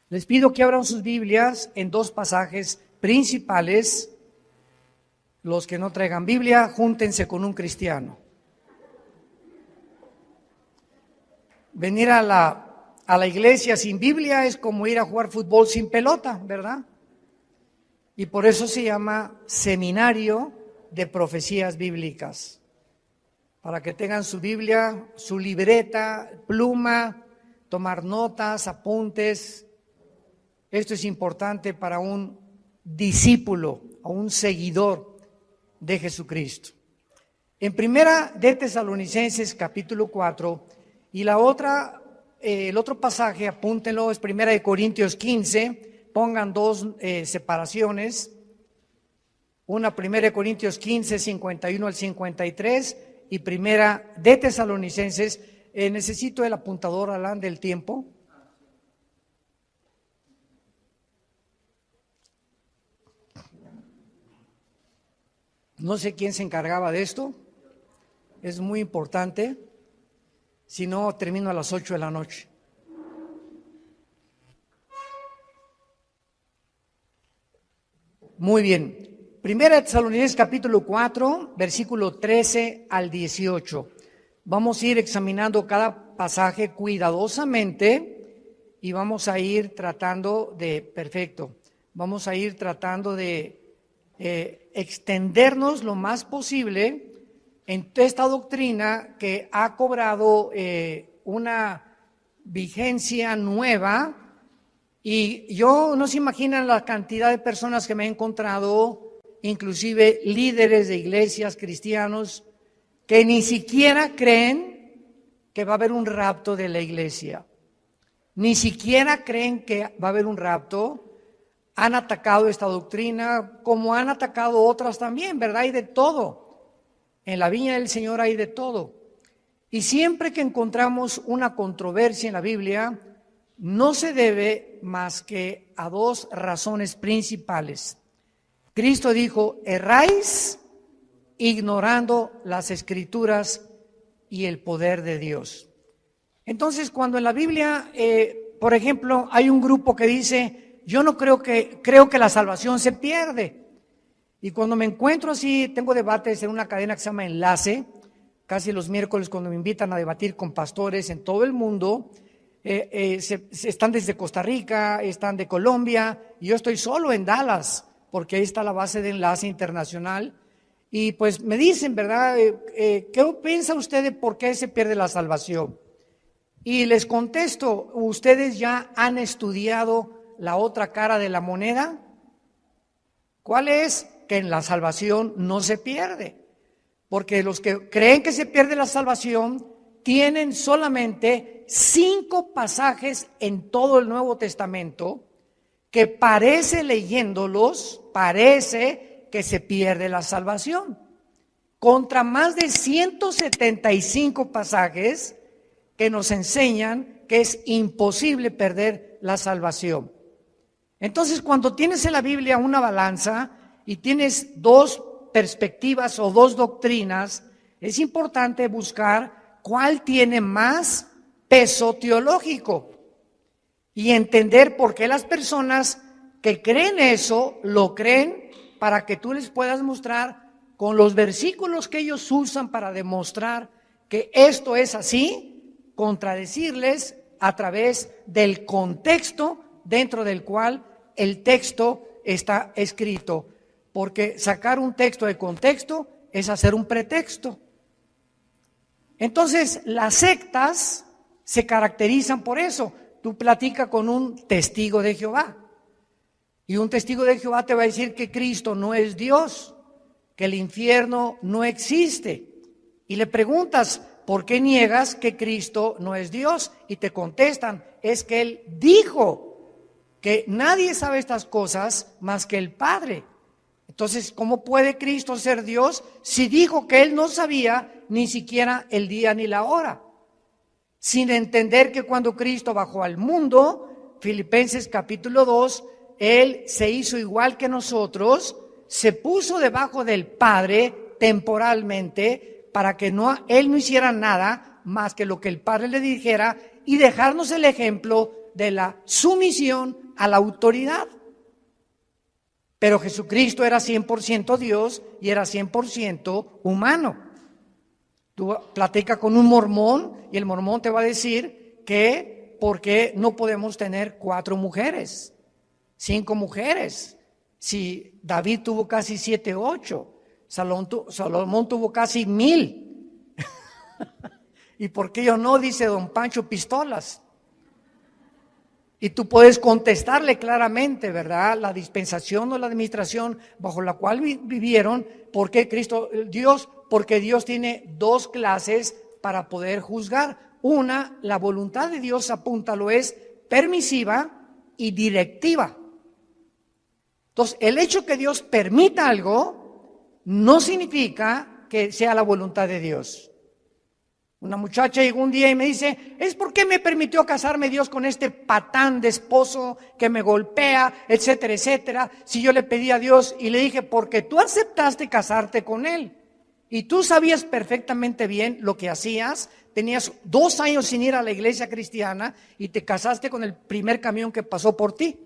Les pido que abran sus Biblias en dos pasajes principales. Los que no traigan Biblia, júntense con un cristiano. Venir a la iglesia sin Biblia es como ir a jugar fútbol sin pelota, ¿verdad? Y por eso se llama Seminario de Profecías Bíblicas. Para que tengan su Biblia, su libreta, pluma, tomar notas, apuntes. Esto es importante para un discípulo o un seguidor de Jesucristo. En Primera de Tesalonicenses capítulo 4 y el otro pasaje, apúntenlo, es Primera de Corintios 15, pongan dos separaciones, una Primera de Corintios 15, 51 al 53 y Primera de Tesalonicenses, necesito el apuntador, Alan, del tiempo. No sé quién se encargaba de esto, es muy importante, si no termino a las 8 de la noche. Muy bien, Primera de Tesalonicenses capítulo 4, versículo 13 al 18. Vamos a ir examinando cada pasaje cuidadosamente y vamos a ir tratando de extendernos lo más posible en esta doctrina que ha cobrado una vigencia nueva, y yo no se imaginan la cantidad de personas que me he encontrado, inclusive líderes de iglesias cristianos, que ni siquiera creen que va a haber un rapto de la iglesia, ni siquiera creen que va a haber un rapto. Han atacado esta doctrina como han atacado otras también, ¿verdad? Hay de todo. En la viña del Señor hay de todo. Y siempre que encontramos una controversia en la Biblia, no se debe más que a dos razones principales. Cristo dijo: erráis ignorando las Escrituras y el poder de Dios. Entonces, cuando en la Biblia, por ejemplo, hay un grupo que dice: yo no creo que la salvación se pierde. Y cuando me encuentro así, tengo debates en una cadena que se llama Enlace, casi los miércoles cuando me invitan a debatir con pastores en todo el mundo, están desde Costa Rica, están de Colombia, y yo estoy solo en Dallas, porque ahí está la base de Enlace Internacional. Y pues me dicen, ¿verdad? ¿Qué piensa usted de por qué se pierde la salvación? Y les contesto: ¿ustedes ya han estudiado la otra cara de la moneda? ¿Cuál es? Que en la salvación no se pierde, porque los que creen que se pierde la salvación tienen solamente 5 pasajes en todo el Nuevo Testamento que leyéndolos, parece que se pierde la salvación, contra más de 175 pasajes que nos enseñan que es imposible perder la salvación. Entonces, cuando tienes en la Biblia una balanza y tienes dos perspectivas o dos doctrinas, es importante buscar cuál tiene más peso teológico y entender por qué las personas que creen eso lo creen, para que tú les puedas mostrar con los versículos que ellos usan para demostrar que esto es así, contradecirles a través del contexto dentro del cual el texto está escrito, porque sacar un texto de contexto es hacer un pretexto. Entonces, las sectas se caracterizan por eso. Tú platicas con un testigo de Jehová y un testigo de Jehová te va a decir que Cristo no es Dios, que el infierno no existe, y le preguntas: ¿por qué niegas que Cristo no es Dios? Y te contestan: es que Él dijo que nadie sabe estas cosas más que el Padre. Entonces, ¿cómo puede Cristo ser Dios si dijo que Él no sabía ni siquiera el día ni la hora? Sin entender que cuando Cristo bajó al mundo, Filipenses capítulo 2, Él se hizo igual que nosotros, se puso debajo del Padre temporalmente, para que Él no hiciera nada más que lo que el Padre le dijera y dejarnos el ejemplo de la sumisión a la autoridad. Pero Jesucristo era 100% Dios y era 100% humano. Tú platicas con un mormón y el mormón te va a decir que ¿por qué no podemos tener 4 mujeres, 5 mujeres? Si David tuvo casi 7, 8, Salomón tuvo casi 1000. ¿Y por qué yo no? Dice don Pancho Pistolas. Y tú puedes contestarle claramente, ¿verdad? La dispensación o la administración bajo la cual vivieron, porque porque Dios tiene 2 clases para poder juzgar. Una, la voluntad de Dios, apúntalo, es permisiva y directiva. Entonces, el hecho que Dios permita algo no significa que sea la voluntad de Dios. Una muchacha llegó un día y me dice, ¿es por qué me permitió casarme Dios con este patán de esposo que me golpea, etcétera, etcétera? Si yo le pedí a Dios y le dije, porque tú aceptaste casarte con él y tú sabías perfectamente bien lo que hacías, tenías 2 años sin ir a la iglesia cristiana y te casaste con el primer camión que pasó por ti.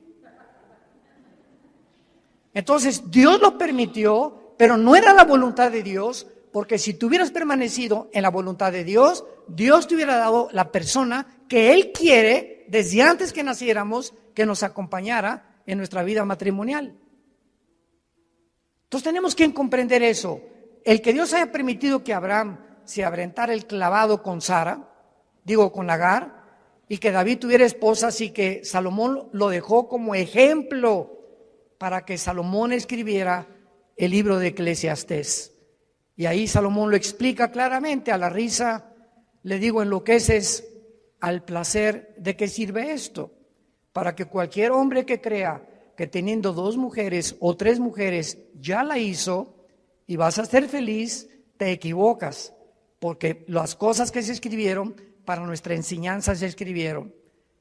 Entonces Dios lo permitió, pero no era la voluntad de Dios. Porque si tú hubieras permanecido en la voluntad de Dios, Dios te hubiera dado la persona que Él quiere desde antes que naciéramos, que nos acompañara en nuestra vida matrimonial. Entonces tenemos que comprender eso. El que Dios haya permitido que Abraham se aventara el clavado con con Agar, y que David tuviera esposas y que Salomón lo dejó como ejemplo para que Salomón escribiera el libro de Eclesiastés. Y ahí Salomón lo explica claramente. A la risa le digo, enloqueces al placer. ¿De qué sirve esto? Para que cualquier hombre que crea que teniendo 2 mujeres o 3 mujeres ya la hizo y vas a ser feliz, te equivocas, porque las cosas que se escribieron para nuestra enseñanza se escribieron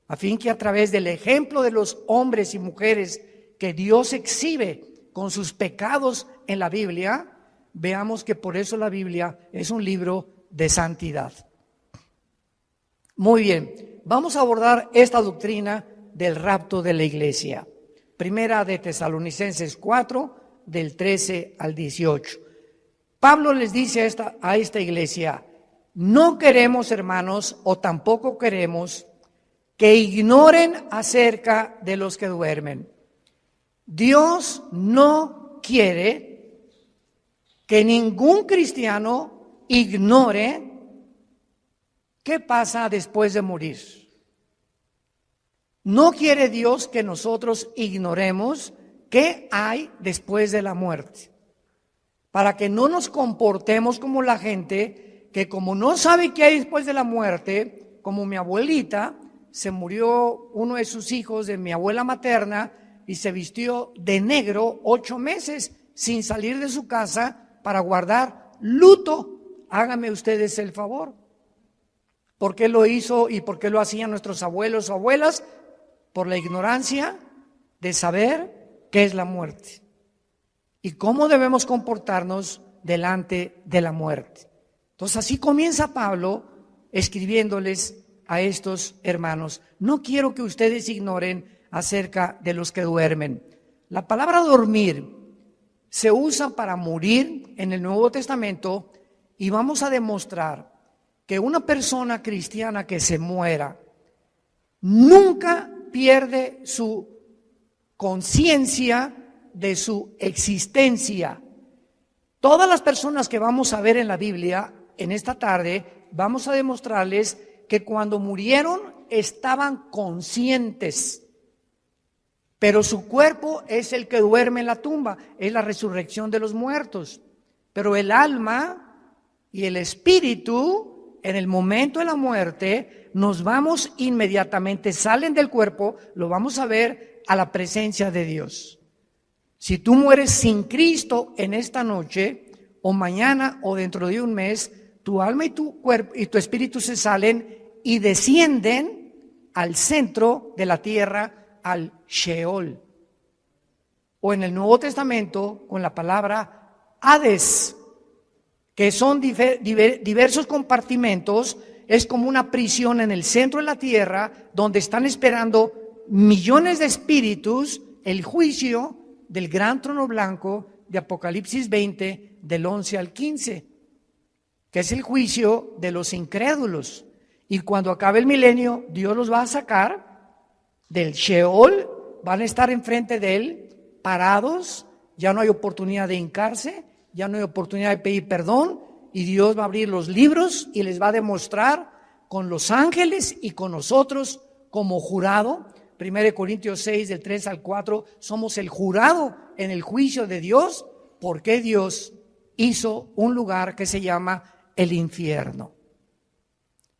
a fin que a través del ejemplo de los hombres y mujeres que Dios exhibe con sus pecados en la Biblia, veamos que por eso la Biblia es un libro de santidad. Muy bien, vamos a abordar esta doctrina del rapto de la iglesia. Primera de Tesalonicenses 4, del 13 al 18. Pablo les dice a esta iglesia, no queremos, hermanos, o tampoco queremos que ignoren acerca de los que duermen. Dios no quiere que ningún cristiano ignore qué pasa después de morir. No quiere Dios que nosotros ignoremos qué hay después de la muerte, para que no nos comportemos como la gente que, como no sabe qué hay después de la muerte, como mi abuelita, se murió uno de sus hijos de mi abuela materna y se vistió de negro 8 meses sin salir de su casa para guardar luto. Háganme ustedes el favor. ¿Por qué lo hizo y por qué lo hacían nuestros abuelos o abuelas? Por la ignorancia de saber qué es la muerte y cómo debemos comportarnos delante de la muerte. Entonces así comienza Pablo escribiéndoles a estos hermanos. No quiero que ustedes ignoren acerca de los que duermen. La palabra dormir se usa para morir en el Nuevo Testamento y vamos a demostrar que una persona cristiana que se muera nunca pierde su conciencia de su existencia. Todas las personas que vamos a ver en la Biblia en esta tarde, vamos a demostrarles que cuando murieron estaban conscientes. Pero su cuerpo es el que duerme en la tumba, es la resurrección de los muertos. Pero el alma y el espíritu, en el momento de la muerte, nos vamos inmediatamente, salen del cuerpo, lo vamos a ver a la presencia de Dios. Si tú mueres sin Cristo en esta noche, o mañana, o dentro de un mes, tu alma y tu cuerpo y tu espíritu se salen y descienden al centro de la tierra, al Sheol, o en el Nuevo Testamento con la palabra Hades, que son diversos compartimentos es como una prisión en el centro de la tierra donde están esperando millones de espíritus el juicio del gran trono blanco de Apocalipsis 20 del 11 al 15, que es el juicio de los incrédulos. Y cuando acabe el milenio, Dios los va a sacar del Sheol, van a estar enfrente de Él, parados, ya no hay oportunidad de hincarse, ya no hay oportunidad de pedir perdón, y Dios va a abrir los libros y les va a demostrar con los ángeles y con nosotros como jurado. 1 Corintios 6, del 3 al 4, somos el jurado en el juicio de Dios, porque Dios hizo un lugar que se llama el infierno.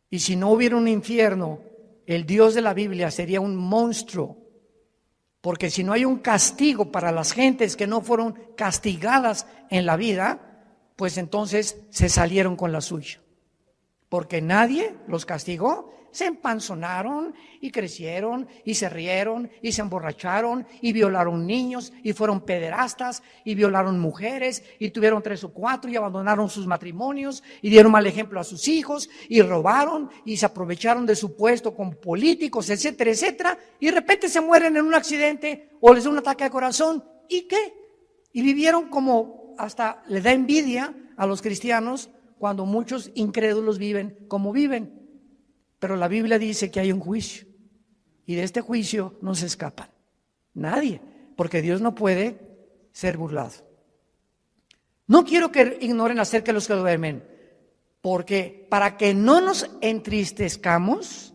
Y si no hubiera un infierno, el Dios de la Biblia sería un monstruo, porque si no hay un castigo para las gentes que no fueron castigadas en la vida, pues entonces se salieron con la suya, porque nadie los castigó. Se empanzonaron y crecieron y se rieron y se emborracharon y violaron niños y fueron pederastas y violaron mujeres y tuvieron 3 o 4 y abandonaron sus matrimonios y dieron mal ejemplo a sus hijos y robaron y se aprovecharon de su puesto con políticos, etcétera, etcétera, y de repente se mueren en un accidente o les da un ataque al corazón. ¿Y qué? Y vivieron como, hasta le da envidia a los cristianos cuando muchos incrédulos viven como viven. Pero la Biblia dice que hay un juicio, y de este juicio no se escapan nadie, porque Dios no puede ser burlado. No quiero que ignoren acerca de los que duermen, porque para que no nos entristezcamos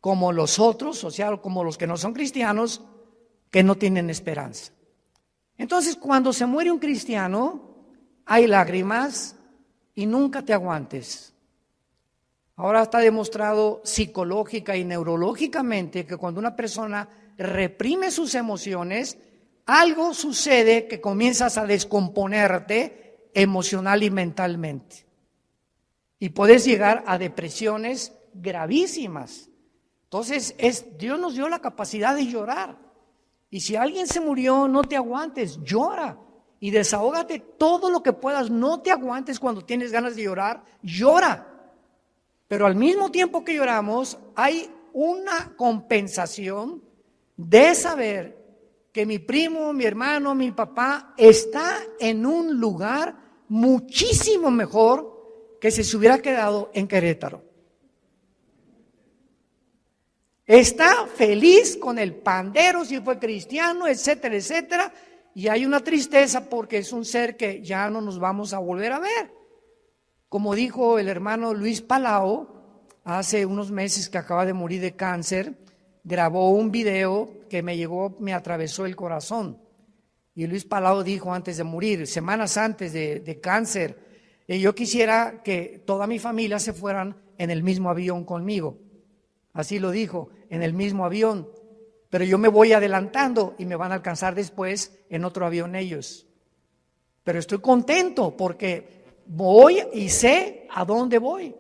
como los otros, o sea, como los que no son cristianos, que no tienen esperanza. Entonces, cuando se muere un cristiano, hay lágrimas y nunca te aguantes. Ahora está demostrado psicológica y neurológicamente que cuando una persona reprime sus emociones, algo sucede que comienzas a descomponerte emocional y mentalmente. Y puedes llegar a depresiones gravísimas. Entonces, Dios nos dio la capacidad de llorar. Y si alguien se murió, no te aguantes, llora. Y desahógate todo lo que puedas. No te aguantes cuando tienes ganas de llorar, llora. Pero al mismo tiempo que lloramos, hay una compensación de saber que mi primo, mi hermano, mi papá está en un lugar muchísimo mejor que si se hubiera quedado en Querétaro. Está feliz con el pandero, si fue cristiano, etcétera, etcétera. Y hay una tristeza porque es un ser que ya no nos vamos a volver a ver. Como dijo el hermano Luis Palau, hace unos meses que acaba de morir de cáncer, grabó un video que me atravesó el corazón. Y Luis Palau dijo antes de morir, semanas antes de cáncer, yo quisiera que toda mi familia se fueran en el mismo avión conmigo. Así lo dijo, en el mismo avión. Pero yo me voy adelantando y me van a alcanzar después en otro avión ellos. Pero estoy contento porque voy y sé a dónde voy,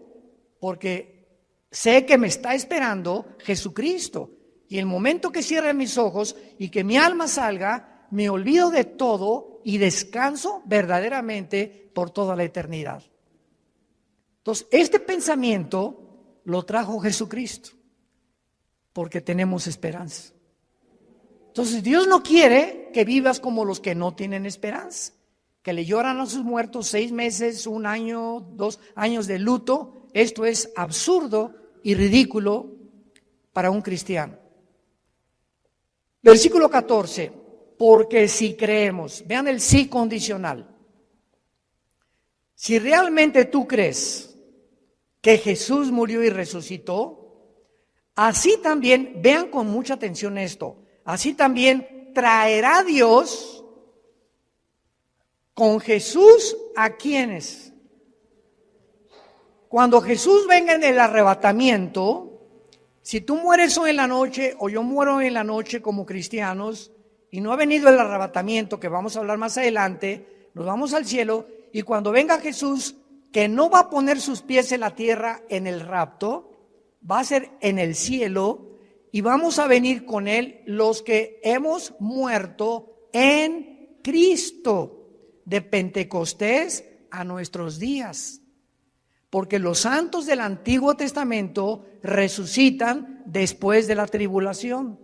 porque sé que me está esperando Jesucristo. Y el momento que cierre mis ojos y que mi alma salga, me olvido de todo y descanso verdaderamente por toda la eternidad. Entonces, este pensamiento lo trajo Jesucristo, porque tenemos esperanza. Entonces, Dios no quiere que vivas como los que no tienen esperanza, que le lloran a sus muertos 6 meses, 1 año, 2 años de luto. Esto es absurdo y ridículo para un cristiano. Versículo 14, porque si creemos, vean el sí condicional. Si realmente tú crees que Jesús murió y resucitó, así también, vean con mucha atención esto, así también traerá Dios con Jesús a quienes. Cuando Jesús venga en el arrebatamiento, si tú mueres hoy en la noche o yo muero hoy en la noche como cristianos y no ha venido el arrebatamiento, que vamos a hablar más adelante, nos vamos al cielo y cuando venga Jesús, que no va a poner sus pies en la tierra en el rapto, va a ser en el cielo y vamos a venir con Él los que hemos muerto en Cristo. De Pentecostés a nuestros días. porque los santos del Antiguo Testamento resucitan después de la tribulación.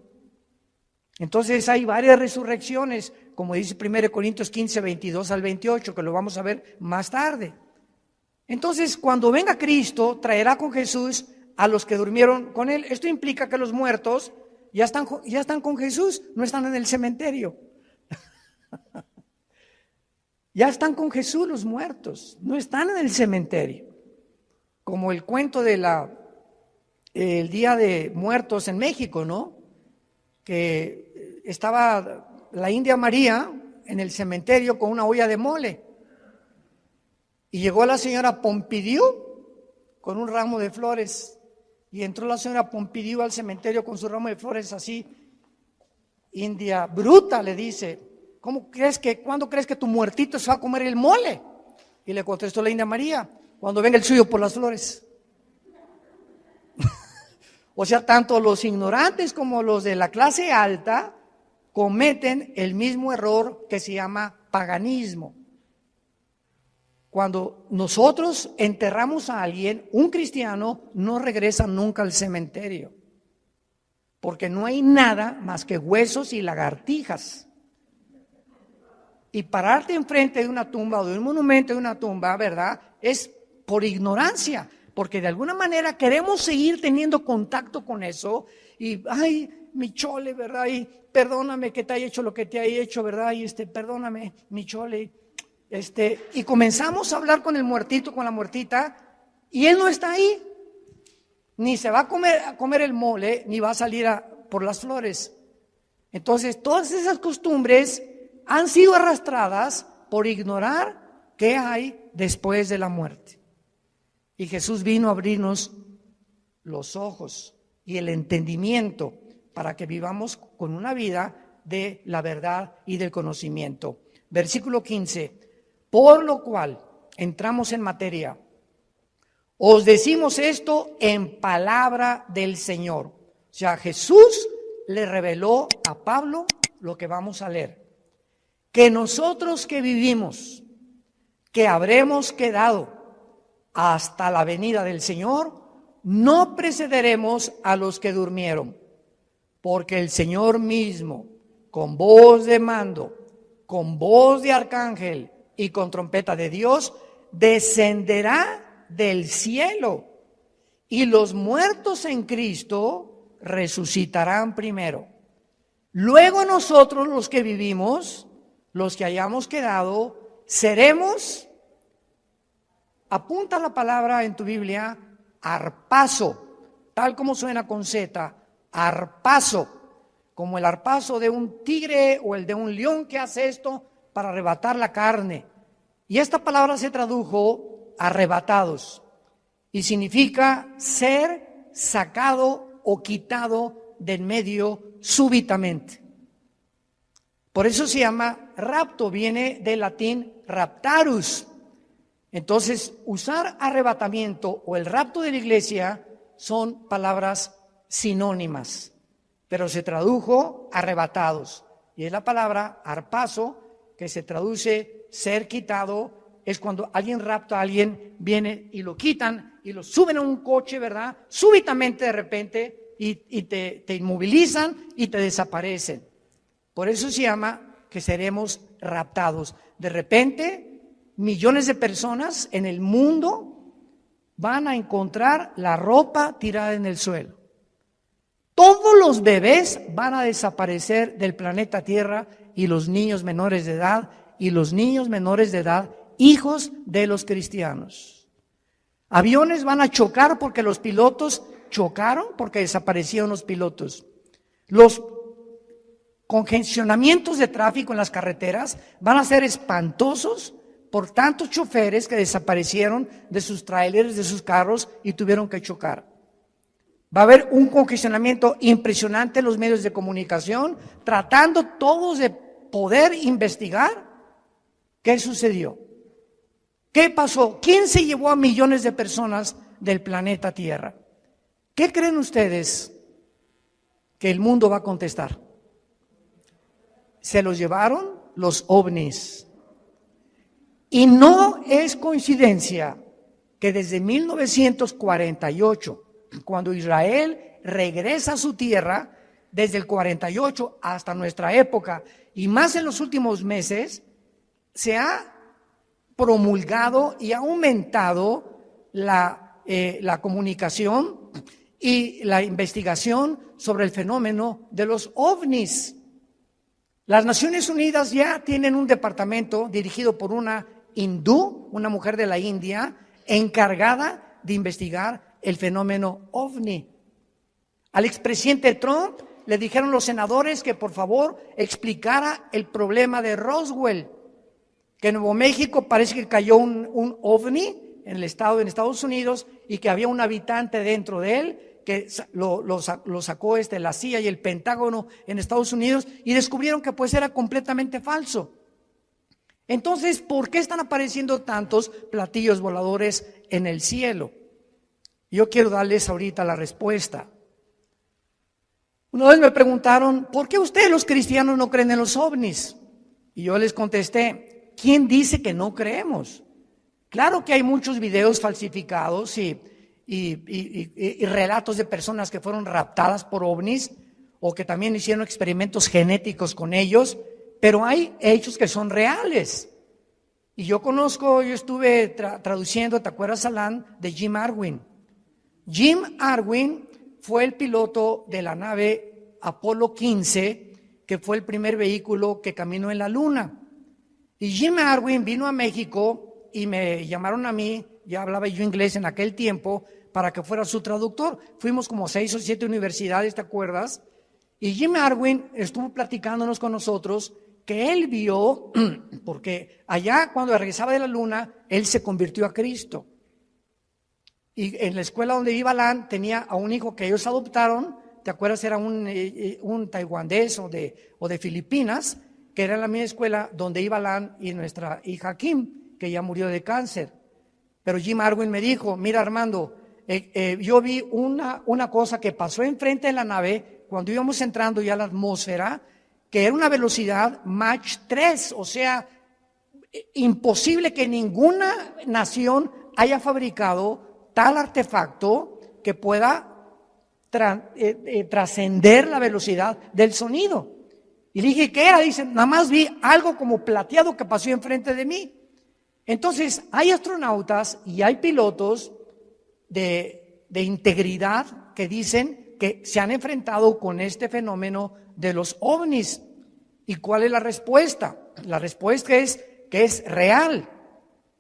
Entonces hay varias resurrecciones, como dice 1 Corintios 15, 22 al 28, que lo vamos a ver más tarde. Entonces, cuando venga Cristo, traerá con Jesús a los que durmieron con Él. Esto implica que los muertos ya están con Jesús, no están en el cementerio. Ya están con Jesús los muertos, no están en el cementerio. Como el cuento de el Día de Muertos en México, ¿no? Que estaba la India María en el cementerio con una olla de mole. Y llegó la señora Pompidou con un ramo de flores. Y entró la señora Pompidou al cementerio con su ramo de flores así. India bruta, le dice, ¿cuándo crees que tu muertito se va a comer el mole? Y le contestó la India María, cuando venga el suyo por las flores. O sea, tanto los ignorantes como los de la clase alta cometen el mismo error que se llama paganismo. Cuando nosotros enterramos a alguien, un cristiano no regresa nunca al cementerio, porque no hay nada más que huesos y lagartijas. Y pararte enfrente de una tumba o de un monumento de una tumba, ¿verdad? Es por ignorancia, porque de alguna manera queremos seguir teniendo contacto con eso y, ay, mi chole, ¿verdad? Y perdóname que te haya hecho lo que te haya hecho, ¿verdad? Y perdóname, mi chole. Y comenzamos a hablar con el muertito, con la muertita, y él no está ahí, ni se va a comer el mole, ni va a salir por las flores. Entonces, todas esas costumbres han sido arrastradas por ignorar qué hay después de la muerte. Y Jesús vino a abrirnos los ojos y el entendimiento para que vivamos con una vida de la verdad y del conocimiento. Versículo 15. Por lo cual, entramos en materia, os decimos esto en palabra del Señor. O sea, Jesús le reveló a Pablo lo que vamos a leer. Que nosotros que vivimos, que habremos quedado hasta la venida del Señor, no precederemos a los que durmieron, porque el Señor mismo, con voz de mando, con voz de arcángel y con trompeta de Dios, descenderá del cielo, y los muertos en Cristo resucitarán primero. Luego nosotros los que vivimos, los que hayamos quedado, seremos, apunta la palabra en tu Biblia, arpazo, tal como suena con Z, arpazo, como el arpazo de un tigre o el de un león que hace esto para arrebatar la carne. Y esta palabra se tradujo arrebatados y significa ser sacado o quitado del medio súbitamente. Por eso se llama rapto, viene del latín raptarus. Entonces, usar arrebatamiento o el rapto de la iglesia son palabras sinónimas, pero se tradujo arrebatados. Y es la palabra arpazo, que se traduce ser quitado, es cuando alguien rapta a alguien, viene y lo quitan y lo suben a un coche, ¿verdad? Súbitamente de repente y te inmovilizan y te desaparecen. Por eso se llama que seremos raptados. De repente, millones de personas en el mundo van a encontrar la ropa tirada en el suelo. Todos los bebés van a desaparecer del planeta Tierra y los niños menores de edad hijos de los cristianos. Aviones van a chocar porque los pilotos chocaron, porque desaparecieron los pilotos. Los congestionamientos de tráfico en las carreteras van a ser espantosos por tantos choferes que desaparecieron de sus tráileres, de sus carros y tuvieron que chocar. Va a haber un congestionamiento impresionante en los medios de comunicación, tratando todos de poder investigar qué sucedió, qué pasó, quién se llevó a millones de personas del planeta Tierra. ¿Qué creen ustedes que el mundo va a contestar? Se los llevaron los ovnis. Y no es coincidencia que desde 1948, cuando Israel regresa a su tierra, desde el 48 hasta nuestra época, y más en los últimos meses, se ha promulgado y ha aumentado la comunicación y la investigación sobre el fenómeno de los ovnis. Las Naciones Unidas ya tienen un departamento dirigido por una hindú, una mujer de la India, encargada de investigar el fenómeno ovni. Al expresidente Trump le dijeron los senadores que por favor explicara el problema de Roswell, que en Nuevo México parece que cayó un ovni en Estados Unidos, y que había un habitante dentro de él que lo sacó la CIA y el Pentágono en Estados Unidos, y descubrieron que pues era completamente falso. Entonces, ¿por qué están apareciendo tantos platillos voladores en el cielo? Yo quiero darles ahorita la respuesta. Una vez me preguntaron, ¿por qué ustedes los cristianos no creen en los ovnis? Y yo les contesté, ¿quién dice que no creemos? Claro que hay muchos videos falsificados y relatos de personas que fueron raptadas por ovnis, o que también hicieron experimentos genéticos con ellos, pero hay hechos que son reales. Y yo estuve traduciendo, ¿te acuerdas, Alan, de Jim Arwin? Jim Arwin fue el piloto de la nave Apolo 15, que fue el primer vehículo que caminó en la luna. Y Jim Arwin vino a México y me llamaron a mí, ya hablaba yo inglés en aquel tiempo, para que fuera su traductor. Fuimos como 6 o 7 universidades, ¿te acuerdas? Y Jim Arwin estuvo platicándonos con nosotros que él vio, porque allá cuando regresaba de la luna, él se convirtió a Cristo. Y en la escuela donde iba Alan tenía a un hijo que ellos adoptaron, ¿te acuerdas? Era un taiwanés o de Filipinas, que era en la misma escuela donde iba Alan y nuestra hija Kim, que ya murió de cáncer. Pero Jim Arwin me dijo, mira Armando, yo vi una cosa que pasó enfrente de la nave cuando íbamos entrando ya a la atmósfera, que era una velocidad Mach 3, o sea, imposible que ninguna nación haya fabricado tal artefacto que pueda trascender la velocidad del sonido. Y le dije, ¿qué era? Dice, nada más vi algo como plateado que pasó enfrente de mí. Entonces, hay astronautas y hay pilotos de integridad que dicen que se han enfrentado con este fenómeno de los ovnis. ¿Y cuál es la respuesta? La respuesta es que es real.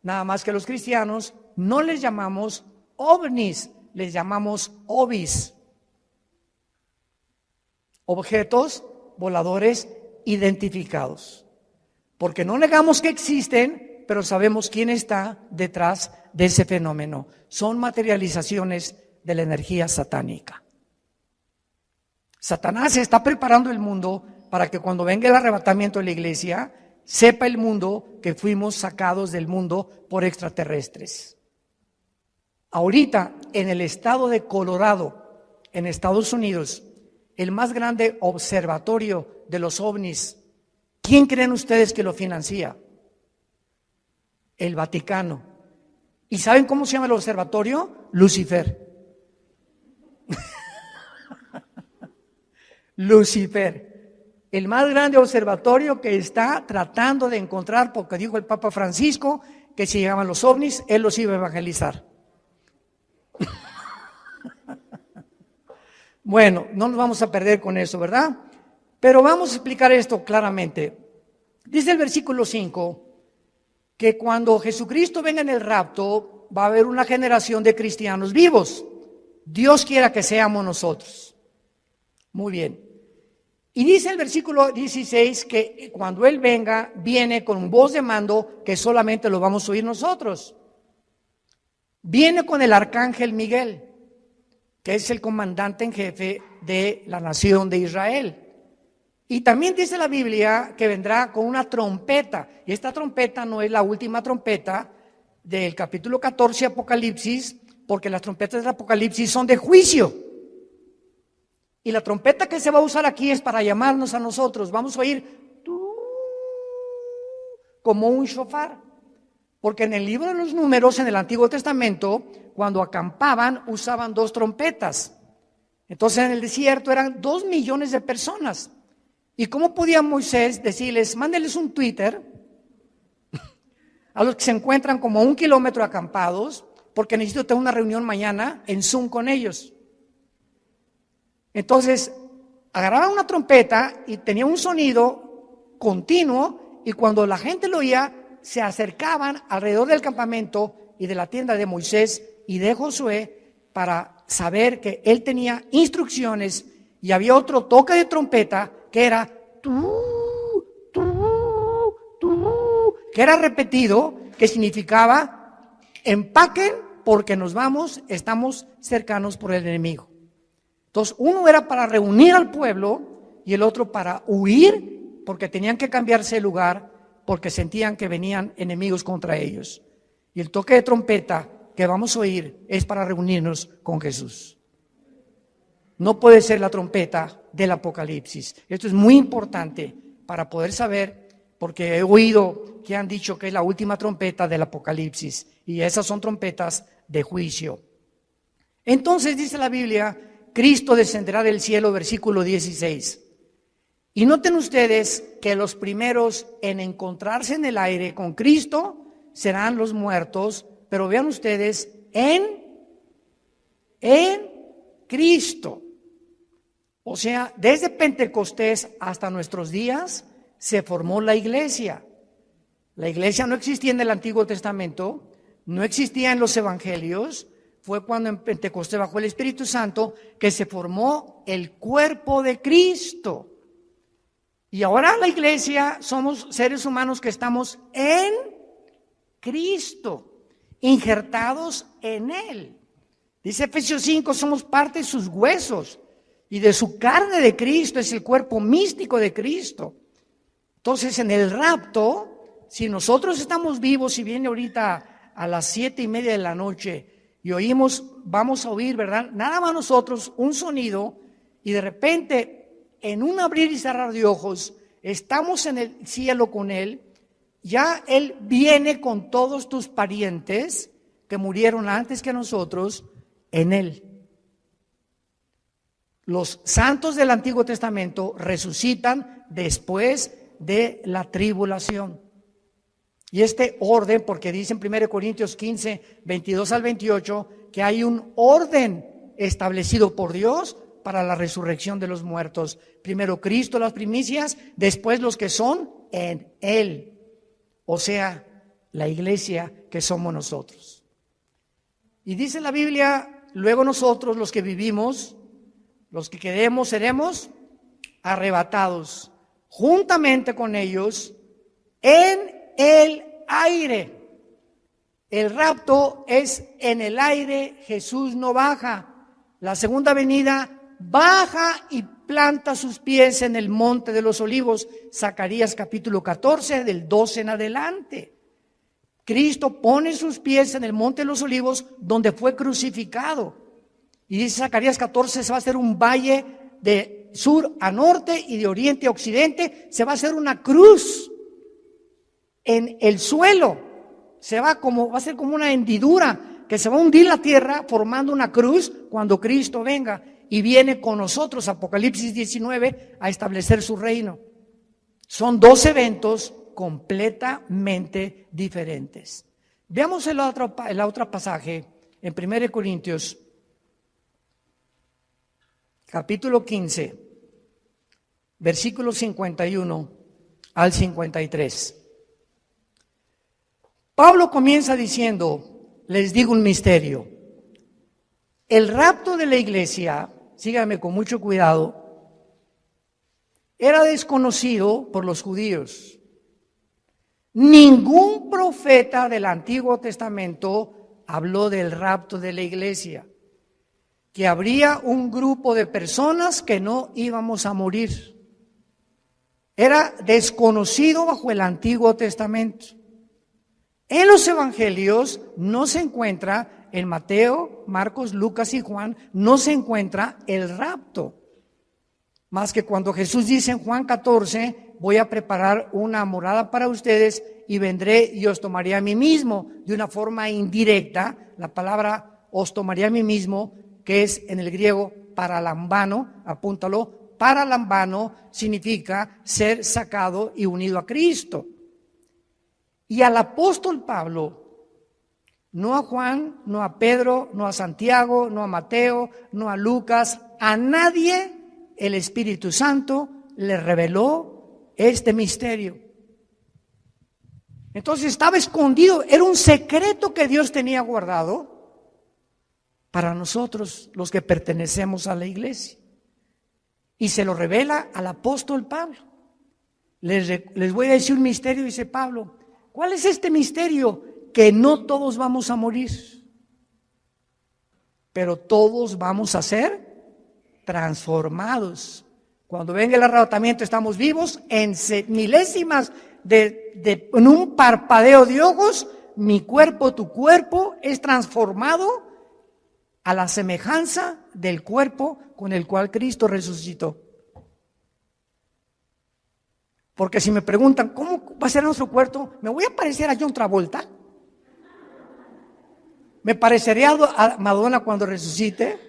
Nada más que los cristianos no les llamamos ovnis, les llamamos ovis. Objetos voladores identificados. Porque no negamos que existen, pero sabemos quién está detrás de ese fenómeno. Son materializaciones de la energía satánica. Satanás está preparando el mundo para que cuando venga el arrebatamiento de la iglesia, sepa el mundo que fuimos sacados del mundo por extraterrestres. Ahorita, en el estado de Colorado, en Estados Unidos, el más grande observatorio de los ovnis, ¿quién creen ustedes que lo financia? El Vaticano. ¿Y saben cómo se llama el observatorio? Lucifer. Lucifer, el más grande observatorio que está tratando de encontrar, porque dijo el Papa Francisco que si llegaban los ovnis, él los iba a evangelizar. Bueno, no nos vamos a perder con eso, ¿verdad? Pero vamos a explicar esto claramente. Dice el versículo 5 que cuando Jesucristo venga en el rapto, va a haber una generación de cristianos vivos. Dios quiera que seamos nosotros. Muy bien. Y dice el versículo 16 que cuando Él venga, viene con voz de mando que solamente lo vamos a oír nosotros. Viene con el arcángel Miguel, que es el comandante en jefe de la nación de Israel. Y también dice la Biblia que vendrá con una trompeta. Y esta trompeta no es la última trompeta del capítulo 14 de Apocalipsis, porque las trompetas del Apocalipsis son de juicio. Y la trompeta que se va a usar aquí es para llamarnos a nosotros. Vamos a oír como un shofar. Porque en el libro de los Números, en el Antiguo Testamento, cuando acampaban, usaban 2 trompetas. Entonces en el desierto eran 2 millones de personas. ¿Y cómo podía Moisés decirles, mándenles un Twitter a los que se encuentran como a 1 kilómetro acampados, porque necesito tener una reunión mañana en Zoom con ellos? Entonces agarraban una trompeta y tenía un sonido continuo, y cuando la gente lo oía, se acercaban alrededor del campamento y de la tienda de Moisés y de Josué para saber que él tenía instrucciones, y había otro toque de trompeta que era que era repetido, que significaba empaquen porque nos vamos, estamos cercanos por el enemigo. Entonces uno era para reunir al pueblo y el otro para huir, porque tenían que cambiarse de lugar porque sentían que venían enemigos contra ellos. Y el toque de trompeta que vamos a oír es para reunirnos con Jesús. No puede ser la trompeta del Apocalipsis. Esto es muy importante para poder saber, porque he oído que han dicho que es la última trompeta del Apocalipsis, y esas son trompetas de juicio. Entonces dice la Biblia, Cristo descenderá del cielo, versículo 16. Y noten ustedes que los primeros en encontrarse en el aire con Cristo serán los muertos, pero vean ustedes, en Cristo. O sea, desde Pentecostés hasta nuestros días se formó la iglesia. La iglesia no existía en el Antiguo Testamento, no existía en los evangelios. Fue cuando en Pentecostés, bajo el Espíritu Santo, que se formó el cuerpo de Cristo. Y ahora la iglesia somos seres humanos que estamos en Cristo, injertados en Él. Dice Efesios 5, somos parte de sus huesos y de su carne de Cristo, es el cuerpo místico de Cristo. Entonces en el rapto, si nosotros estamos vivos y viene ahorita a las 7:30 de la noche y oímos, vamos a oír, ¿verdad? Nada más nosotros un sonido, y de repente en un abrir y cerrar de ojos estamos en el cielo con Él. Ya Él viene con todos tus parientes que murieron antes que nosotros en Él. Los santos del Antiguo Testamento resucitan después de la tribulación. Y este orden, porque dice en 1 Corintios 15, 22 al 28, que hay un orden establecido por Dios para la resurrección de los muertos. Primero Cristo, las primicias, después los que son en Él. O sea, la iglesia que somos nosotros. Y dice la Biblia, luego nosotros los que vivimos, los que quedemos, seremos arrebatados juntamente con ellos en el aire. El rapto es en el aire, Jesús no baja. La segunda venida baja y planta sus pies en el monte de los olivos. Zacarías capítulo 14, del 12 en adelante. Cristo pone sus pies en el monte de los olivos donde fue crucificado. Y dice Zacarías 14, se va a hacer un valle de sur a norte y de oriente a occidente. Se va a hacer una cruz en el suelo. Va a ser como una hendidura que se va a hundir la tierra formando una cruz cuando Cristo venga y viene con nosotros, Apocalipsis 19, a establecer su reino. Son 2 eventos completamente diferentes. Veamos el otro pasaje en 1 Corintios, capítulo 15, versículos 51 al 53. Pablo comienza diciendo, les digo un misterio. El rapto de la iglesia, síganme con mucho cuidado, era desconocido por los judíos. Ningún profeta del Antiguo Testamento habló del rapto de la iglesia, que habría un grupo de personas que no íbamos a morir. Era desconocido bajo el Antiguo Testamento. En los evangelios no se encuentra, en Mateo, Marcos, Lucas y Juan, no se encuentra el rapto. Más que cuando Jesús dice en Juan 14, voy a preparar una morada para ustedes, y vendré y os tomaré a mí mismo. De una forma indirecta, la palabra os tomaré a mí mismo, que es en el griego paralambano, apúntalo, paralambano significa ser sacado y unido a Cristo. Y al apóstol Pablo, no a Juan, no a Pedro, no a Santiago, no a Mateo, no a Lucas, a nadie el Espíritu Santo le reveló este misterio. Entonces estaba escondido, era un secreto que Dios tenía guardado para nosotros, los que pertenecemos a la iglesia. Y se lo revela al apóstol Pablo. Les voy a decir un misterio, dice Pablo. ¿Cuál es este misterio? Que no todos vamos a morir, pero todos vamos a ser transformados. Cuando venga el arrebatamiento estamos vivos en milésimas en un parpadeo de ojos, mi cuerpo, tu cuerpo es transformado a la semejanza del cuerpo con el cual Cristo resucitó. Porque si me preguntan, ¿cómo va a ser nuestro cuerpo? ¿Me voy a parecer a John Travolta? ¿Me parecería a Madonna cuando resucite?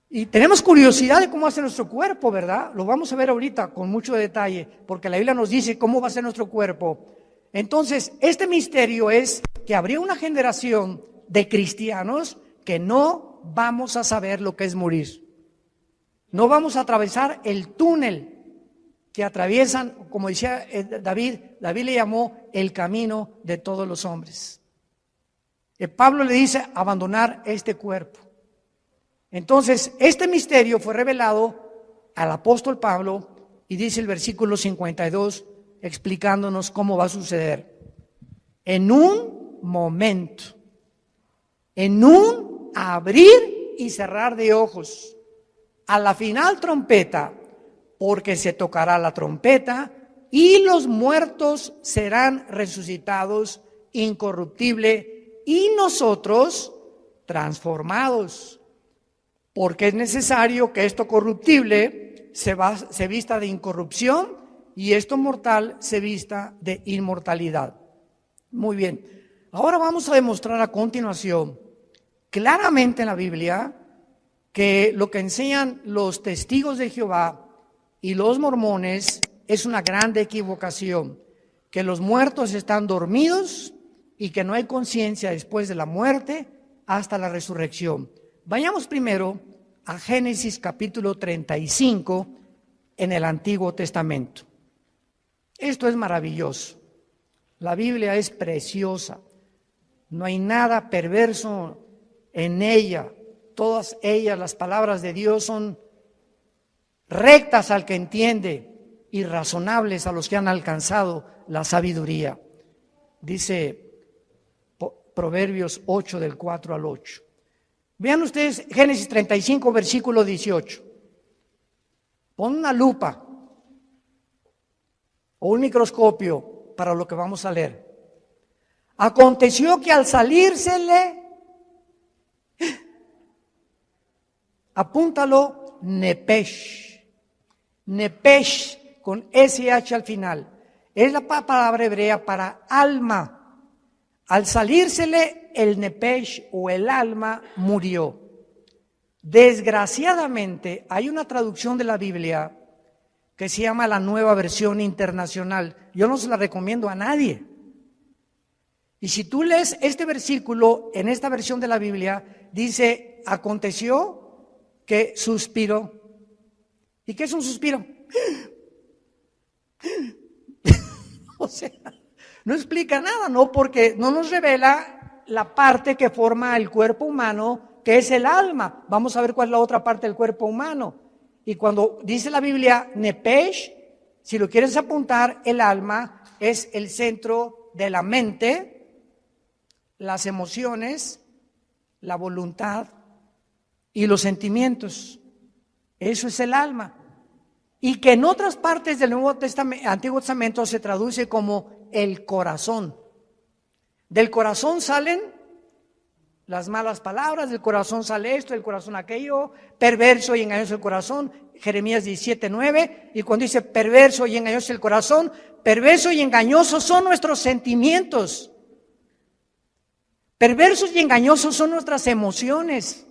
Y tenemos curiosidad de cómo va a ser nuestro cuerpo, ¿verdad? Lo vamos a ver ahorita con mucho detalle, porque la Biblia nos dice cómo va a ser nuestro cuerpo. Entonces, este misterio es que habría una generación de cristianos que no vamos a saber lo que es morir. No vamos a atravesar el túnel que atraviesan, como decía David le llamó el camino de todos los hombres. Pablo le dice abandonar este cuerpo. Entonces, este misterio fue revelado al apóstol Pablo y dice el versículo 52 explicándonos cómo va a suceder. En un momento, en un abrir y cerrar de ojos, a la final trompeta, porque se tocará la trompeta y los muertos serán resucitados incorruptible y nosotros transformados, porque es necesario que esto corruptible se vista de incorrupción y esto mortal se vista de inmortalidad. Muy bien, ahora vamos a demostrar a continuación claramente en la Biblia que lo que enseñan los testigos de Jehová y los mormones es una grande equivocación, que los muertos están dormidos y que no hay conciencia después de la muerte hasta la resurrección. Vayamos primero a Génesis capítulo 35 en el Antiguo Testamento. Esto es maravilloso. La Biblia es preciosa. No hay nada perverso en ella. Todas ellas, las palabras de Dios, son rectas al que entiende y razonables a los que han alcanzado la sabiduría. Dice Proverbios 8 del 4 al 8. Vean ustedes Génesis 35 versículo 18. Pon una lupa o un microscopio para lo que vamos a leer. Aconteció que al salírsele, apúntalo, Nepesh. Nepesh con SH al final. Es la palabra hebrea para alma. Al salírsele el Nepesh o el alma murió. Desgraciadamente hay una traducción de la Biblia que se llama la Nueva Versión Internacional. Yo no se la recomiendo a nadie. Y si tú lees este versículo en esta versión de la Biblia, dice, aconteció que suspiró. ¿Y qué es un suspiro? O sea, no explica nada, ¿no? Porque no nos revela la parte que forma el cuerpo humano, que es el alma. Vamos a ver cuál es la otra parte del cuerpo humano. Y cuando dice la Biblia Nepesh, si lo quieres apuntar, el alma es el centro de la mente, las emociones, la voluntad y los sentimientos. Eso es el alma. Y que en otras partes del Antiguo Testamento se traduce como el corazón. Del corazón salen Las malas palabras, del corazón sale esto, del corazón aquello, perverso y engañoso el corazón, Jeremías 17:9, y cuando dice perverso y engañoso el corazón, perverso y engañosos son nuestros sentimientos. Perversos y engañosos son nuestras emociones.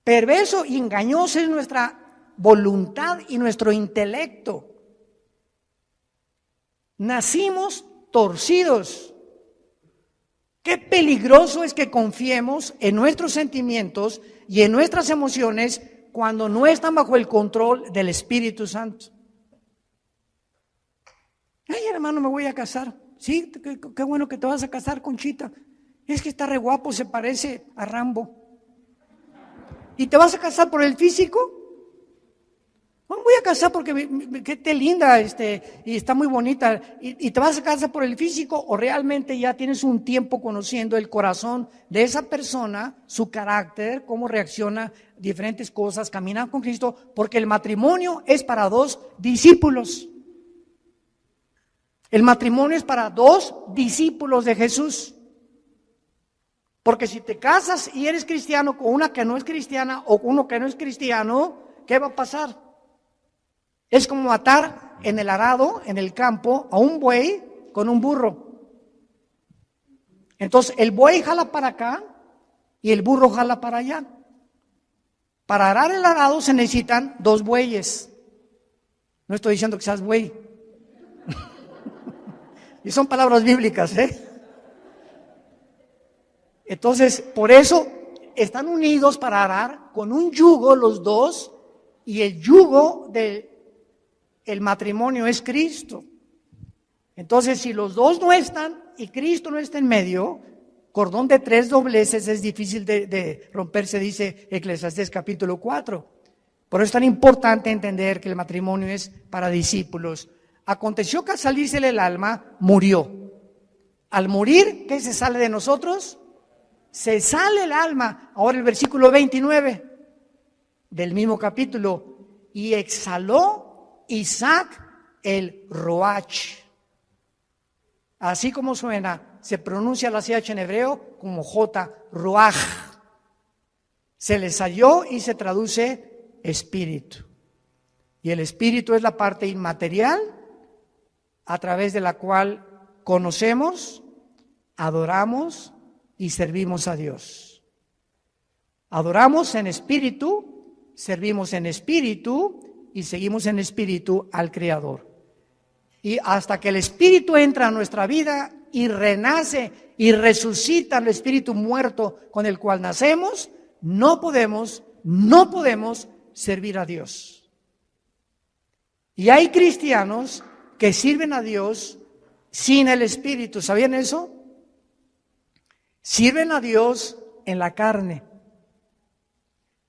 Perverso y engañoso es nuestra voluntad y nuestro intelecto. Nacimos torcidos. Qué peligroso es que confiemos en nuestros sentimientos y en nuestras emociones cuando no están bajo el control del Espíritu Santo. Ay, hermano, me voy a casar. Sí, qué bueno que te vas a casar, Conchita. Es que está re guapo, se parece a Rambo. ¿Y te vas a casar por el físico? No, voy a casar porque que te linda, y está muy bonita. ¿Y te vas a casar por el físico o realmente ya tienes un tiempo conociendo el corazón de esa persona, su carácter, cómo reacciona a diferentes cosas, caminar con Cristo? Porque el matrimonio es para dos discípulos. El matrimonio es para dos discípulos de Jesús. Porque si te casas y eres cristiano con una que no es cristiana o con uno que no es cristiano, ¿qué va a pasar? Es como atar en el arado, en el campo, a un buey con un burro. Entonces el buey jala para acá y el burro jala para allá. Para arar el arado se necesitan dos bueyes. No estoy diciendo que seas buey. Y son palabras bíblicas, ¿eh? Entonces, por eso están unidos para arar con un yugo los dos, y el yugo del matrimonio es Cristo. Entonces, si los dos no están y Cristo no está en medio, cordón de tres dobleces es difícil de romperse, dice Eclesiastés capítulo 4. Por eso es tan importante entender que el matrimonio es para discípulos. Aconteció que al salírsele el alma, murió. Al morir, ¿qué se sale de nosotros? Se sale el alma. Ahora el versículo 29 del mismo capítulo. Y exhaló Isaac el Roach. Así como suena, se pronuncia la CH en hebreo como J, Roach. Se le salió y se traduce espíritu. Y el espíritu es la parte inmaterial a través de la cual conocemos, adoramos y servimos a Dios. Adoramos en espíritu, servimos en espíritu y seguimos en espíritu al Creador. Y hasta que el espíritu entra a nuestra vida y renace y resucita el espíritu muerto con el cual nacemos, no podemos servir a Dios. Y hay cristianos que sirven a Dios sin el espíritu. ¿Sabían eso? Sirven a Dios en la carne.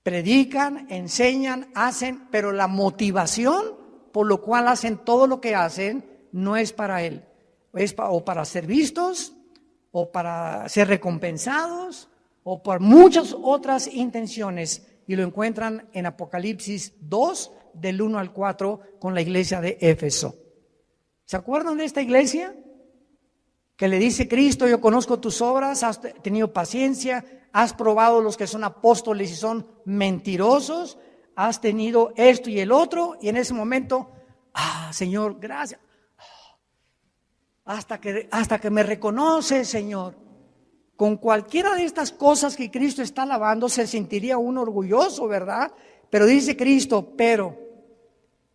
Predican, enseñan, hacen, pero la motivación por lo cual hacen todo lo que hacen no es para Él. Es o para ser vistos, o para ser recompensados, o por muchas otras intenciones. Y lo encuentran en Apocalipsis 2, del 1 al 4, con la iglesia de Éfeso. ¿Se acuerdan de esta iglesia? Que le dice Cristo: yo conozco tus obras, has tenido paciencia, has probado los que son apóstoles y son mentirosos, has tenido esto y el otro, y en ese momento, Señor, gracias. Hasta que me reconoce, Señor. Con cualquiera de estas cosas que Cristo está alabando, se sentiría uno orgulloso, ¿verdad? Pero dice Cristo, pero,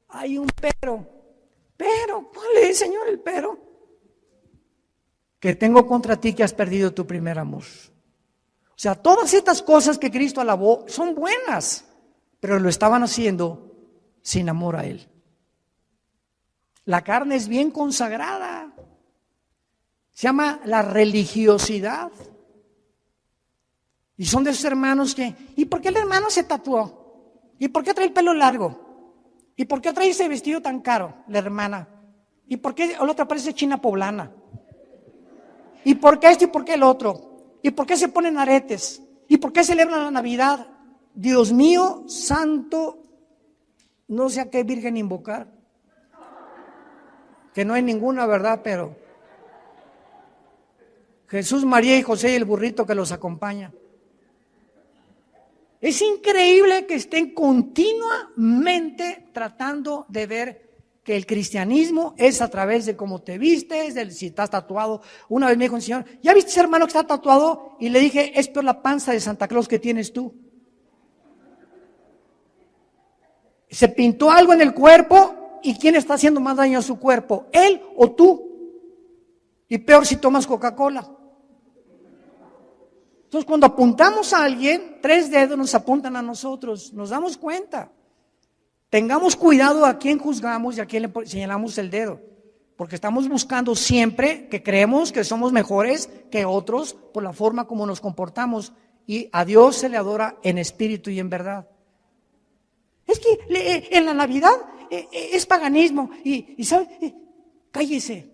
hay un pero. Pero, ¿cuál es, Señor, el pero? Que tengo contra ti que has perdido tu primer amor. O sea, todas estas cosas que Cristo alabó son buenas, pero lo estaban haciendo sin amor a Él. La carne es bien consagrada. Se llama la religiosidad. Y son de esos hermanos que, ¿y por qué el hermano se tatuó? ¿Y por qué trae el pelo largo? ¿Y por qué trae ese vestido tan caro, la hermana? ¿Y por qué la otra parece china poblana? ¿Y por qué esto y por qué el otro? ¿Y por qué se ponen aretes? ¿Y por qué celebran la Navidad? Dios mío, santo, no sé a qué virgen invocar. Que no hay ninguna, ¿verdad? Pero Jesús, María y José y el burrito que los acompaña. Es increíble que estén continuamente tratando de ver que el cristianismo es a través de cómo te vistes, de si estás tatuado. Una vez me dijo un señor, ¿ya viste ese hermano que está tatuado? Y le dije, es peor la panza de Santa Claus que tienes tú. Se pintó algo en el cuerpo, ¿y quién está haciendo más daño a su cuerpo? ¿Él o tú? Y peor si tomas Coca-Cola. Entonces, cuando apuntamos a alguien, 3 dedos nos apuntan a nosotros, nos damos cuenta. Tengamos cuidado a quién juzgamos y a quién le señalamos el dedo, porque estamos buscando siempre que creemos que somos mejores que otros por la forma como nos comportamos, y a Dios se le adora en espíritu y en verdad. Es que en la Navidad es paganismo y ¿sabe? Cállese.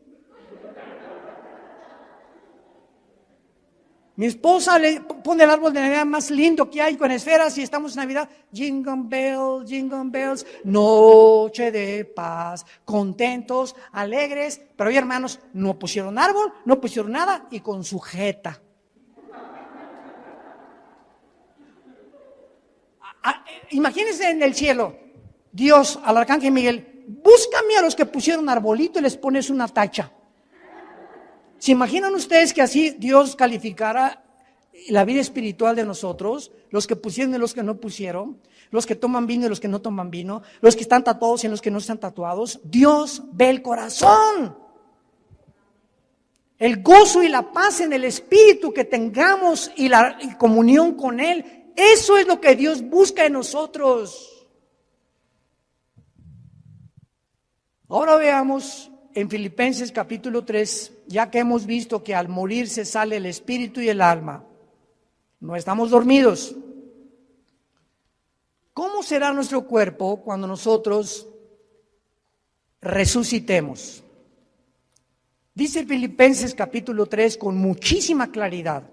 Mi esposa le pone el árbol de Navidad más lindo que hay con esferas y estamos en Navidad. Jingle bells, noche de paz, contentos, alegres. Pero hoy, hermanos, no pusieron árbol, no pusieron nada y con sujeta. Imagínense en el cielo, Dios al arcángel Miguel, búscame a los que pusieron arbolito y les pones una tacha. ¿Se imaginan ustedes que así Dios calificara la vida espiritual de nosotros? Los que pusieron y los que no pusieron, los que toman vino y los que no toman vino, los que están tatuados y los que no están tatuados. Dios ve el corazón. El gozo y la paz en el espíritu que tengamos y la comunión con Él. Eso es lo que Dios busca en nosotros. Ahora veamos en Filipenses capítulo 3, ya que hemos visto que al morir se sale el espíritu y el alma, no estamos dormidos. ¿Cómo será nuestro cuerpo cuando nosotros resucitemos? Dice Filipenses capítulo 3 con muchísima claridad,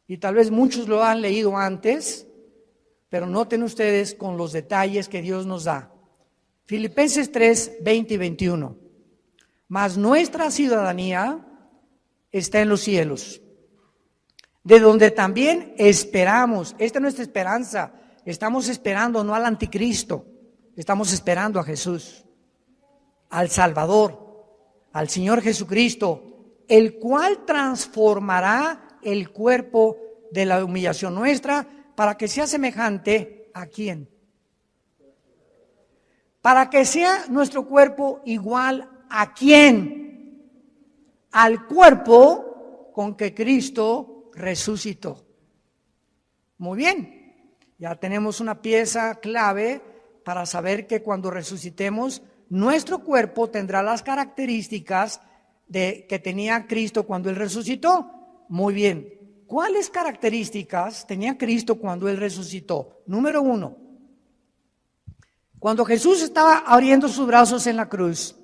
y tal vez muchos lo han leído antes, pero noten ustedes con los detalles que Dios nos da. Filipenses 3, 20 y 21. Mas nuestra ciudadanía está en los cielos, de donde también esperamos. Esta es nuestra esperanza. Estamos esperando no al anticristo, estamos esperando a Jesús, al Salvador, al Señor Jesucristo, el cual transformará el cuerpo de la humillación nuestra para que sea semejante ¿a quién? Para que sea nuestro cuerpo igual ¿a quién? Al cuerpo con que Cristo resucitó. Muy bien, ya tenemos una pieza clave para saber que cuando resucitemos, nuestro cuerpo tendrá las características que tenía Cristo cuando Él resucitó. Muy bien, ¿cuáles características tenía Cristo cuando Él resucitó? Número 1, cuando Jesús estaba abriendo sus brazos en la cruz,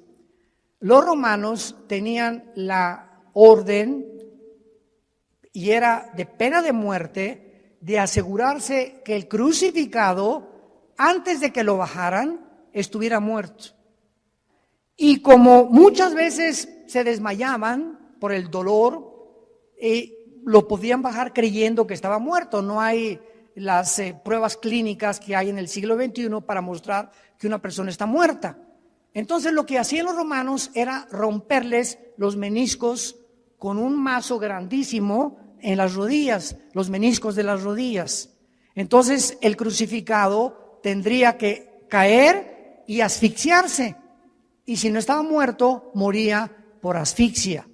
los romanos tenían la orden, y era de pena de muerte, de asegurarse que el crucificado, antes de que lo bajaran, estuviera muerto. Y como muchas veces se desmayaban por el dolor, lo podían bajar creyendo que estaba muerto. No hay las pruebas clínicas que hay en el siglo XXI para mostrar que una persona está muerta. Entonces lo que hacían los romanos era romperles los meniscos con un mazo grandísimo en las rodillas, los meniscos de las rodillas. Entonces el crucificado tendría que caer y asfixiarse, y si no estaba muerto, moría por asfixia.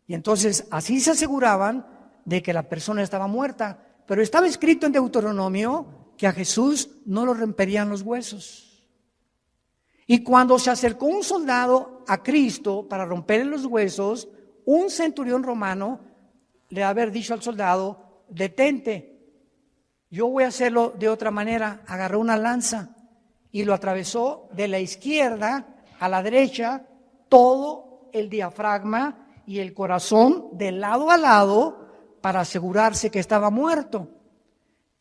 Y entonces así se aseguraban de que la persona estaba muerta. Pero estaba escrito en Deuteronomio que a Jesús no lo romperían los huesos. Y cuando se acercó un soldado a Cristo para romperle los huesos, un centurión romano le haber dicho al soldado: detente, yo voy a hacerlo de otra manera. Agarró una lanza y lo atravesó de la izquierda a la derecha, todo el diafragma y el corazón de lado a lado, para asegurarse que estaba muerto.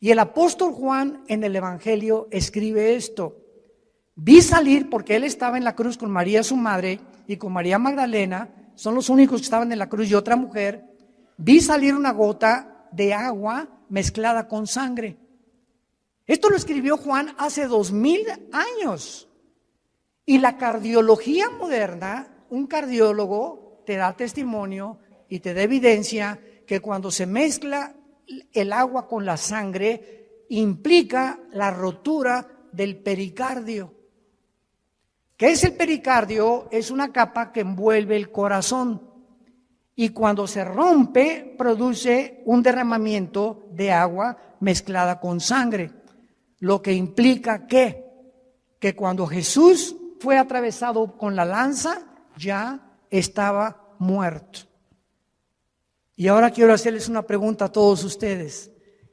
Y el apóstol Juan en el Evangelio escribe esto: vi salir, porque él estaba en la cruz con María su madre y con María Magdalena, son los únicos que estaban en la cruz, y otra mujer. vi salir una gota de agua mezclada con sangre. Esto lo escribió Juan hace 2000 años. Y la cardiología moderna, un cardiólogo te da testimonio y te da evidencia que cuando se mezcla el agua con la sangre, implica la rotura del pericardio. ¿Qué es el pericardio? Es una capa que envuelve el corazón. Y cuando se rompe, produce un derramamiento de agua mezclada con sangre. Lo que implica que cuando Jesús fue atravesado con la lanza, ya estaba muerto. Y ahora quiero hacerles una pregunta a todos ustedes,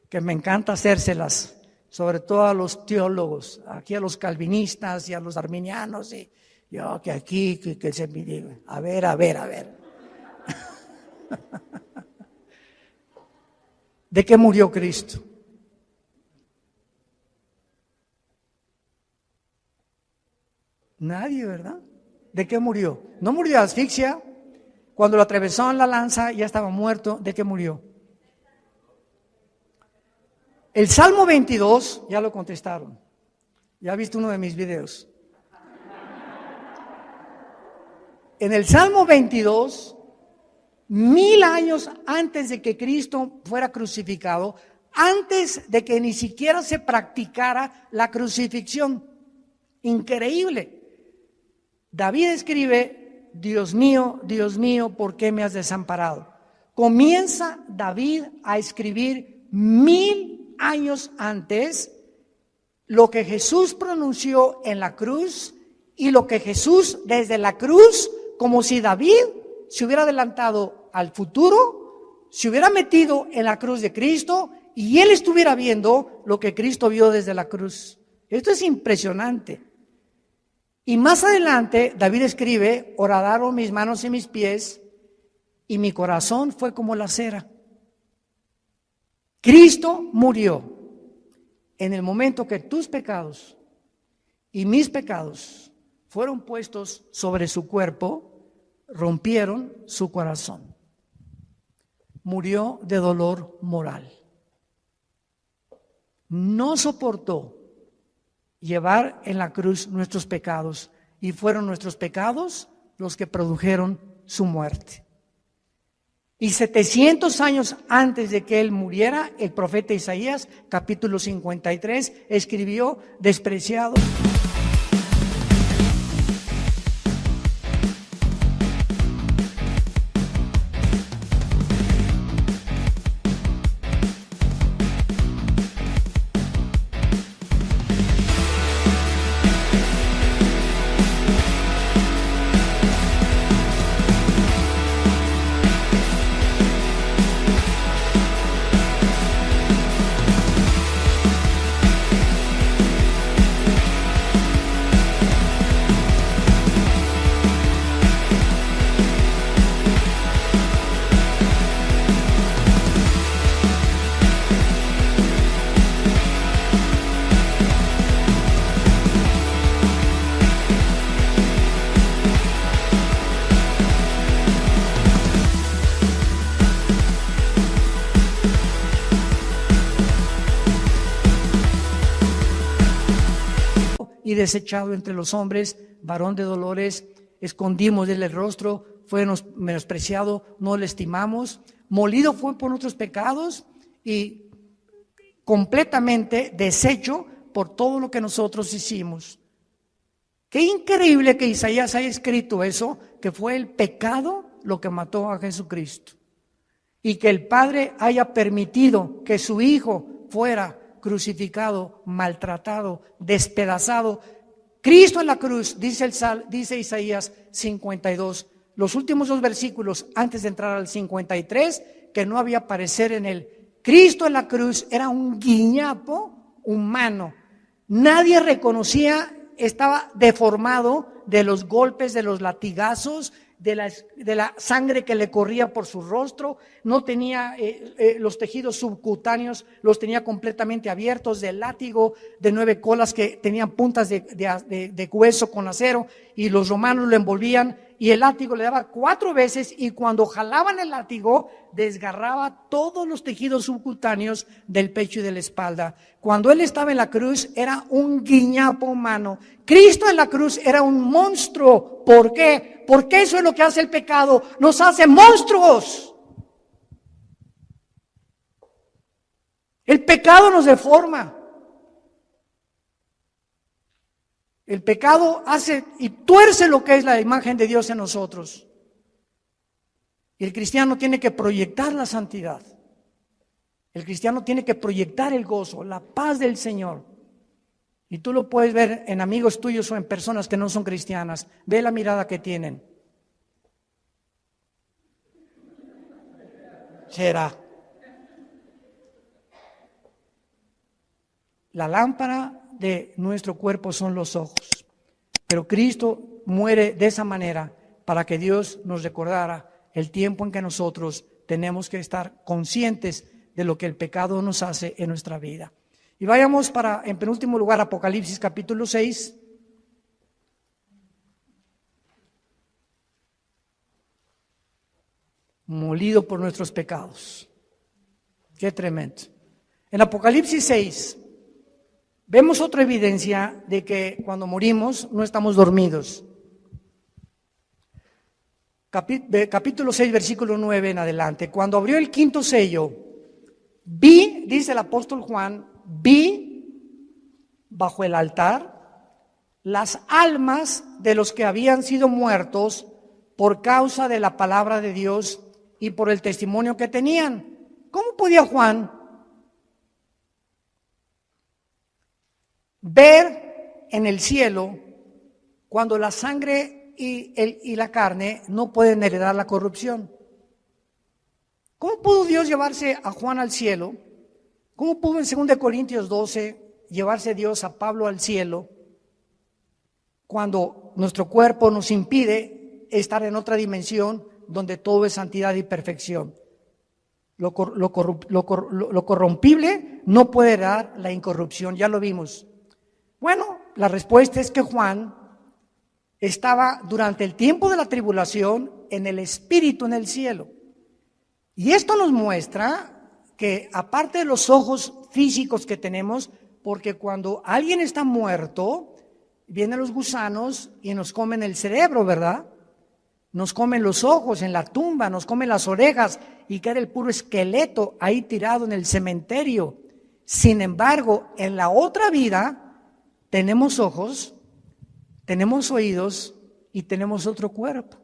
que me encanta hacérselas, sobre todo a los teólogos, aquí a los calvinistas y a los arminianos, y yo que aquí, que se me diga, a ver. ¿De qué murió Cristo? Nadie, ¿verdad? ¿De qué murió? No murió de asfixia. Cuando lo atravesaron la lanza ya estaba muerto. ¿De qué murió? El Salmo 22, ya lo contestaron. Ya viste uno de mis videos. En el Salmo 22, 1000 años antes de que Cristo fuera crucificado, antes de que ni siquiera se practicara la crucifixión. Increíble. David escribe: Dios mío, ¿por qué me has desamparado? Comienza David a escribir 1000 años antes lo que Jesús pronunció en la cruz y lo que Jesús desde la cruz, como si David se hubiera adelantado al futuro, se hubiera metido en la cruz de Cristo y él estuviera viendo lo que Cristo vio desde la cruz. Esto es impresionante. Y más adelante David escribe: horadaron mis manos y mis pies y mi corazón fue como la cera. Cristo murió en el momento que tus pecados y mis pecados fueron puestos sobre su cuerpo, rompieron su corazón. Murió de dolor moral. No soportó llevar en la cruz nuestros pecados, y fueron nuestros pecados los que produjeron su muerte. Y 700 años antes de que él muriera, el profeta Isaías, capítulo 53, escribió: despreciado. Y desechado entre los hombres, varón de dolores, escondimos del rostro, fue menospreciado, no le estimamos, molido fue por nuestros pecados y completamente deshecho por todo lo que nosotros hicimos. Qué increíble que Isaías haya escrito eso, que fue el pecado lo que mató a Jesucristo, y que el Padre haya permitido que su Hijo fuera crucificado, maltratado, despedazado. Cristo en la cruz, dice Isaías 52, los últimos 2 versículos antes de entrar al 53, que no había parecer en él. Cristo en la cruz era un guiñapo humano. Nadie reconocía, estaba deformado de los golpes, de los latigazos, de la sangre que le corría por su rostro. No tenía los tejidos subcutáneos, los tenía completamente abiertos, del látigo de 9 colas que tenían puntas de hueso con acero, y los romanos lo envolvían y el látigo le daba 4 veces, y cuando jalaban el látigo desgarraba todos los tejidos subcutáneos del pecho y de la espalda. Cuando Él estaba en la cruz era un guiñapo humano. Cristo en la cruz era un monstruo. ¿Por qué? Porque eso es lo que hace el pecado, nos hace monstruos. El pecado nos deforma. El pecado hace y tuerce lo que es la imagen de Dios en nosotros. Y el cristiano tiene que proyectar la santidad. El cristiano tiene que proyectar el gozo, la paz del Señor. Y tú lo puedes ver en amigos tuyos o en personas que no son cristianas. Ve la mirada que tienen. Será. La lámpara de nuestro cuerpo son los ojos. Pero Cristo muere de esa manera para que Dios nos recordara el tiempo en que nosotros tenemos que estar conscientes de lo que el pecado nos hace en nuestra vida. Y vayamos en penúltimo lugar, Apocalipsis capítulo 6. Molido por nuestros pecados. Qué tremendo. En Apocalipsis 6 vemos otra evidencia de que cuando morimos no estamos dormidos. Capítulo 6, versículo 9 en adelante. Cuando abrió el quinto sello, vi, dice el apóstol Juan, vi bajo el altar las almas de los que habían sido muertos por causa de la palabra de Dios y por el testimonio que tenían. ¿Cómo podía Juan ver en el cielo cuando la sangre y la carne no pueden heredar la corrupción? ¿Cómo pudo Dios llevarse a Juan al cielo? ¿Cómo pudo en 2 Corintios 12 llevarse Dios a Pablo al cielo cuando nuestro cuerpo nos impide estar en otra dimensión donde todo es santidad y perfección? Lo corrompible no puede heredar la incorrupción, ya lo vimos. Bueno, la respuesta es que Juan estaba durante el tiempo de la tribulación en el Espíritu en el cielo. Y esto nos muestra que aparte de los ojos físicos que tenemos, porque cuando alguien está muerto, vienen los gusanos y nos comen el cerebro, ¿verdad? Nos comen los ojos en la tumba, nos comen las orejas y queda el puro esqueleto ahí tirado en el cementerio. Sin embargo, en la otra vida tenemos ojos, tenemos oídos y tenemos otro cuerpo.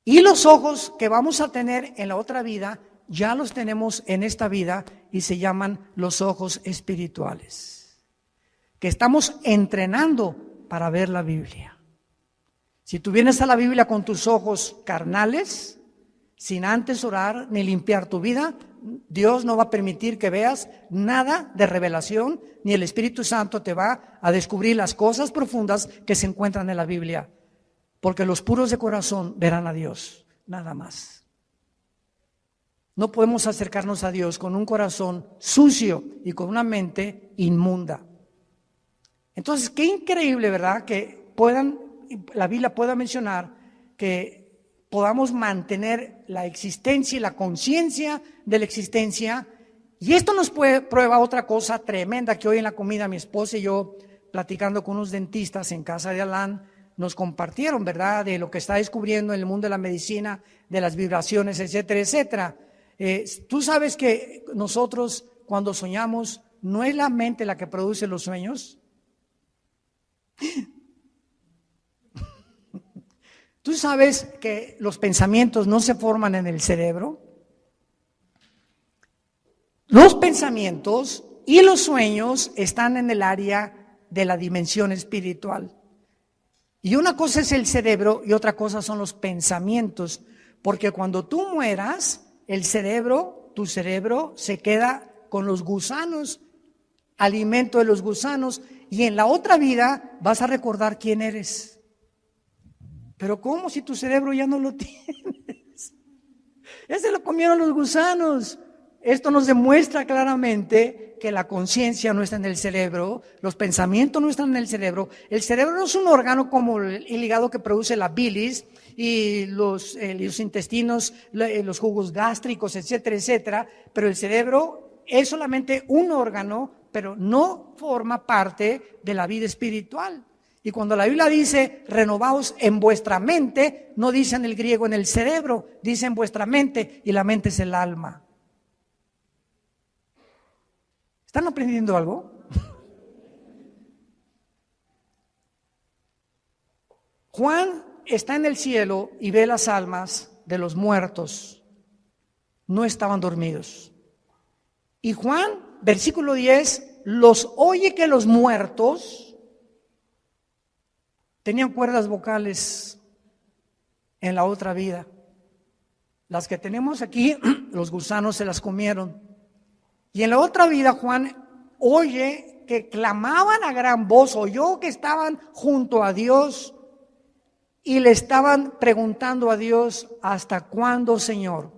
Y los ojos que vamos a tener en la otra vida, ya los tenemos en esta vida y se llaman los ojos espirituales, que estamos entrenando para ver la Biblia. Si tú vienes a la Biblia con tus ojos carnales, sin antes orar ni limpiar tu vida, Dios no va a permitir que veas nada de revelación, ni el Espíritu Santo te va a descubrir las cosas profundas que se encuentran en la Biblia. Porque los puros de corazón verán a Dios, nada más. No podemos acercarnos a Dios con un corazón sucio y con una mente inmunda. Entonces, qué increíble, ¿verdad? Que la Biblia pueda mencionar que podamos mantener la existencia y la conciencia de la existencia. Y esto nos prueba otra cosa tremenda que hoy en la comida mi esposa y yo, platicando con unos dentistas en casa de Alán, nos compartieron, ¿verdad?, de lo que está descubriendo en el mundo de la medicina, de las vibraciones, etcétera, etcétera. Tú sabes que nosotros cuando soñamos, ¿no es la mente la que produce los sueños? ¿Tú sabes que los pensamientos no se forman en el cerebro? Los pensamientos y los sueños están en el área de la dimensión espiritual. Y una cosa es el cerebro y otra cosa son los pensamientos, porque cuando tú mueras, tu cerebro se queda con los gusanos, alimento de los gusanos, y en la otra vida vas a recordar quién eres. Pero ¿cómo si tu cerebro ya no lo tienes? Ya se lo comieron los gusanos. Esto nos demuestra claramente que la conciencia no está en el cerebro, los pensamientos no están en el cerebro. El cerebro no es un órgano como el hígado que produce la bilis y los intestinos, los jugos gástricos, etcétera, etcétera. Pero el cerebro es solamente un órgano, pero no forma parte de la vida espiritual. Y cuando la Biblia dice renovaos en vuestra mente, no dice en el griego en el cerebro, dice en vuestra mente, y la mente es el alma. ¿Están aprendiendo algo? Juan está en el cielo y ve las almas de los muertos. No estaban dormidos. Y Juan, versículo 10, los oye que los muertos tenían cuerdas vocales en la otra vida. Las que tenemos aquí, los gusanos se las comieron. Y en la otra vida, Juan oye que clamaban a gran voz, oyó que estaban junto a Dios y le estaban preguntando a Dios: ¿hasta cuándo, Señor,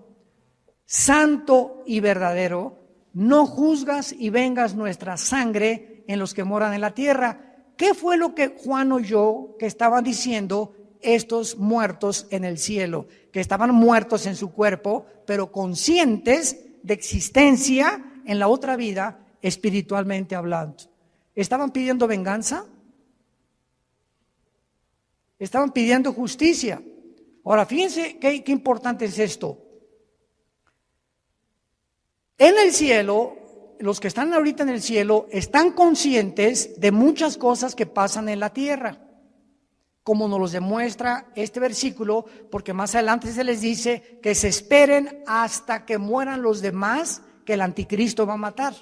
santo y verdadero, no juzgas y vengas nuestra sangre en los que moran en la tierra? ¿Qué fue lo que Juan oyó que estaban diciendo estos muertos en el cielo? Que estaban muertos en su cuerpo, pero conscientes de existencia en la otra vida, espiritualmente hablando. ¿Estaban pidiendo venganza? Estaban pidiendo justicia. Ahora, fíjense qué importante es esto. En el cielo, los que están ahorita en el cielo están conscientes de muchas cosas que pasan en la tierra, como nos los demuestra este versículo, porque más adelante se les dice que se esperen hasta que mueran los demás que el anticristo va a matar.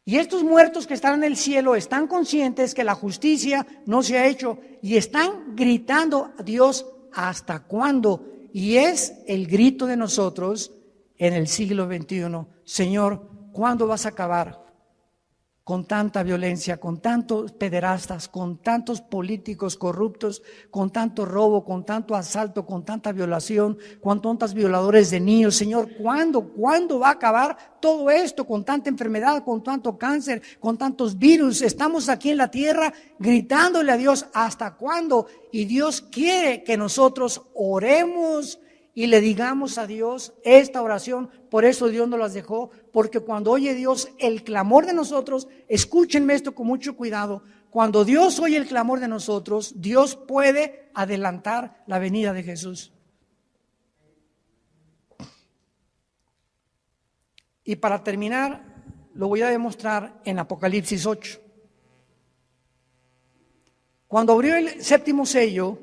Y estos muertos que están en el cielo están conscientes que la justicia no se ha hecho y están gritando a Dios: ¿hasta cuándo? Y es el grito de nosotros en el siglo XXI: Señor, ¿cuándo vas a acabar con tanta violencia, con tantos pederastas, con tantos políticos corruptos, con tanto robo, con tanto asalto, con tanta violación, con tantos violadores de niños? Señor, ¿cuándo va a acabar todo esto, con tanta enfermedad, con tanto cáncer, con tantos virus? Estamos aquí en la tierra gritándole a Dios: ¿hasta cuándo? Y Dios quiere que nosotros oremos y le digamos a Dios esta oración. Por eso Dios nos las dejó, porque cuando oye Dios el clamor de nosotros, escúchenme esto con mucho cuidado, cuando Dios oye el clamor de nosotros, Dios puede adelantar la venida de Jesús. Y para terminar, lo voy a demostrar en Apocalipsis 8. Cuando abrió el séptimo sello,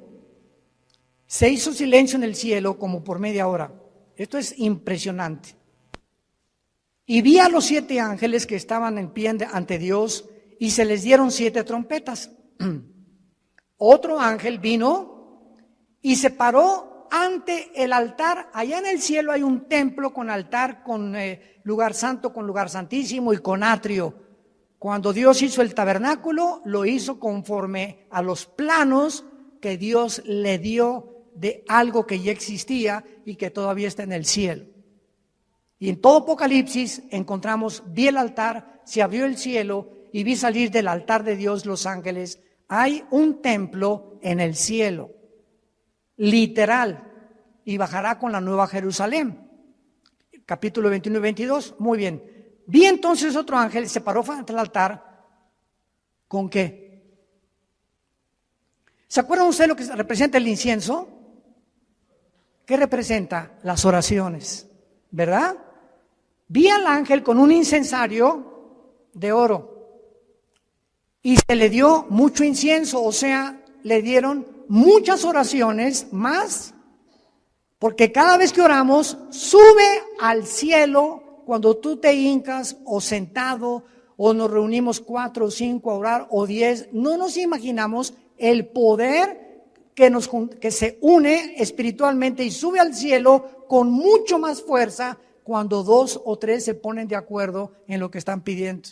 se hizo silencio en el cielo como por media hora. Esto es impresionante. Y vi a los 7 ángeles que estaban en pie ante Dios y se les dieron 7 trompetas. Otro ángel vino y se paró ante el altar. Allá en el cielo hay un templo con altar, con lugar santo, con lugar santísimo y con atrio. Cuando Dios hizo el tabernáculo, lo hizo conforme a los planos que Dios le dio de algo que ya existía y que todavía está en el cielo. Y en todo Apocalipsis encontramos: vi el altar, se abrió el cielo y vi salir del altar de Dios los ángeles. Hay un templo en el cielo, literal, y bajará con la nueva Jerusalén. Capítulo 21 y 22, muy bien. Vi entonces otro ángel, se paró frente al altar. ¿Con qué? ¿Se acuerdan ustedes lo que representa el incienso? ¿Qué representa? Las oraciones, ¿verdad? Vi al ángel con un incensario de oro y se le dio mucho incienso, o sea, le dieron muchas oraciones más, porque cada vez que oramos sube al cielo. Cuando tú te hincas o sentado o nos reunimos 4 o 5 a orar o 10, no nos imaginamos el poder que se une espiritualmente y sube al cielo con mucho más fuerza cuando 2 o 3 se ponen de acuerdo en lo que están pidiendo.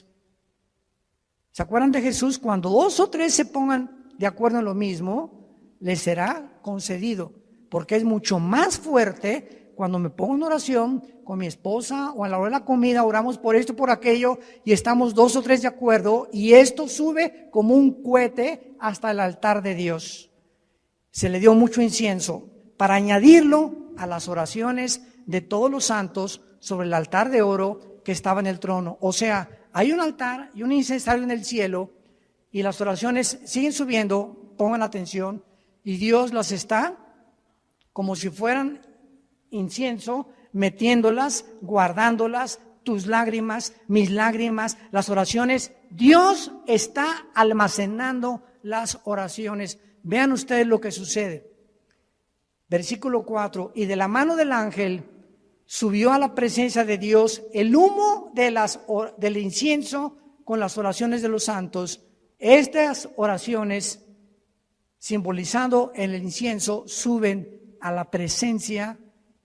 ¿Se acuerdan de Jesús? Cuando 2 o 3 se pongan de acuerdo en lo mismo, les será concedido, porque es mucho más fuerte cuando me pongo en oración con mi esposa o a la hora de la comida oramos por esto, por aquello y estamos 2 o 3 de acuerdo y esto sube como un cohete hasta el altar de Dios. Se le dio mucho incienso para añadirlo a las oraciones de todos los santos sobre el altar de oro que estaba en el trono. O sea, hay un altar y un incensario en el cielo y las oraciones siguen subiendo, pongan atención, y Dios las está como si fueran incienso, metiéndolas, guardándolas, tus lágrimas, mis lágrimas, las oraciones. Dios está almacenando las oraciones. Vean ustedes lo que sucede. Versículo 4, y de la mano del ángel subió a la presencia de Dios el humo del incienso con las oraciones de los santos. Estas oraciones, simbolizando el incienso, suben a la presencia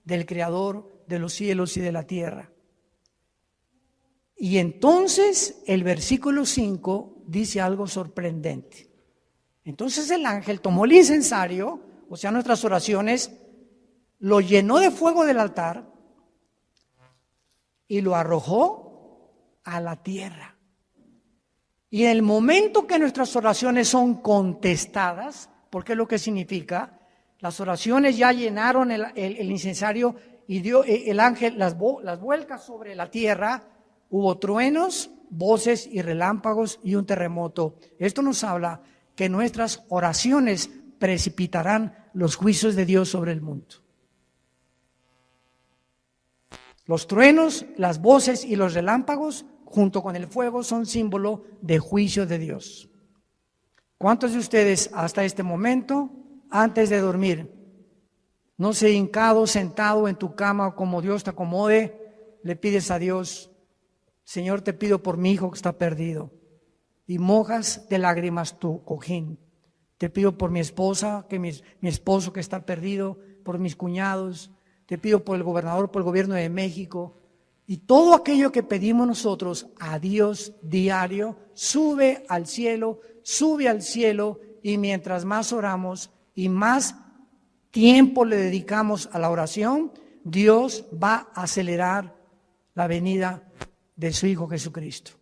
del Creador de los cielos y de la tierra. Y entonces el versículo 5 dice algo sorprendente. Entonces el ángel tomó el incensario, o sea, nuestras oraciones, lo llenó de fuego del altar y lo arrojó a la tierra. Y en el momento que nuestras oraciones son contestadas, porque es lo que significa, las oraciones ya llenaron el incensario y el ángel las vuelca sobre la tierra, hubo truenos, voces y relámpagos y un terremoto. Esto nos habla que nuestras oraciones precipitarán los juicios de Dios sobre el mundo. Los truenos, las voces y los relámpagos, junto con el fuego, son símbolo de juicio de Dios. ¿Cuántos de ustedes hasta este momento, antes de dormir, no se hincado, sentado en tu cama o como Dios te acomode, le pides a Dios, Señor, te pido por mi hijo que está perdido, y mojas de lágrimas tu cojín? Te pido por mi esposa, mi esposo que está perdido, por mis cuñados, te pido por el gobernador, por el gobierno de México, y todo aquello que pedimos nosotros a Dios diario, sube al cielo, y mientras más oramos y más tiempo le dedicamos a la oración, Dios va a acelerar la venida de su Hijo Jesucristo.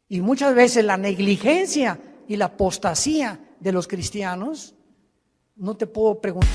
Y muchas veces la negligencia y la apostasía de los cristianos, no te puedo preguntar.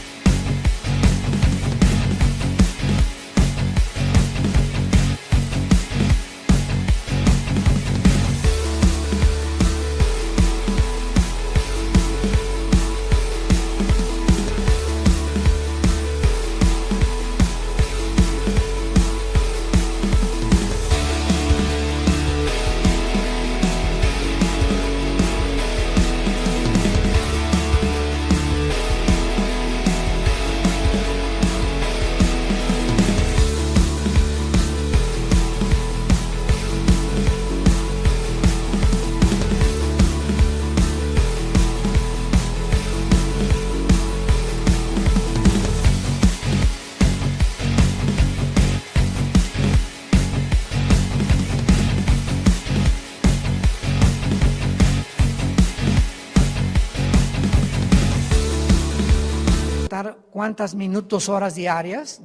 ¿Cuántas minutos, horas diarios?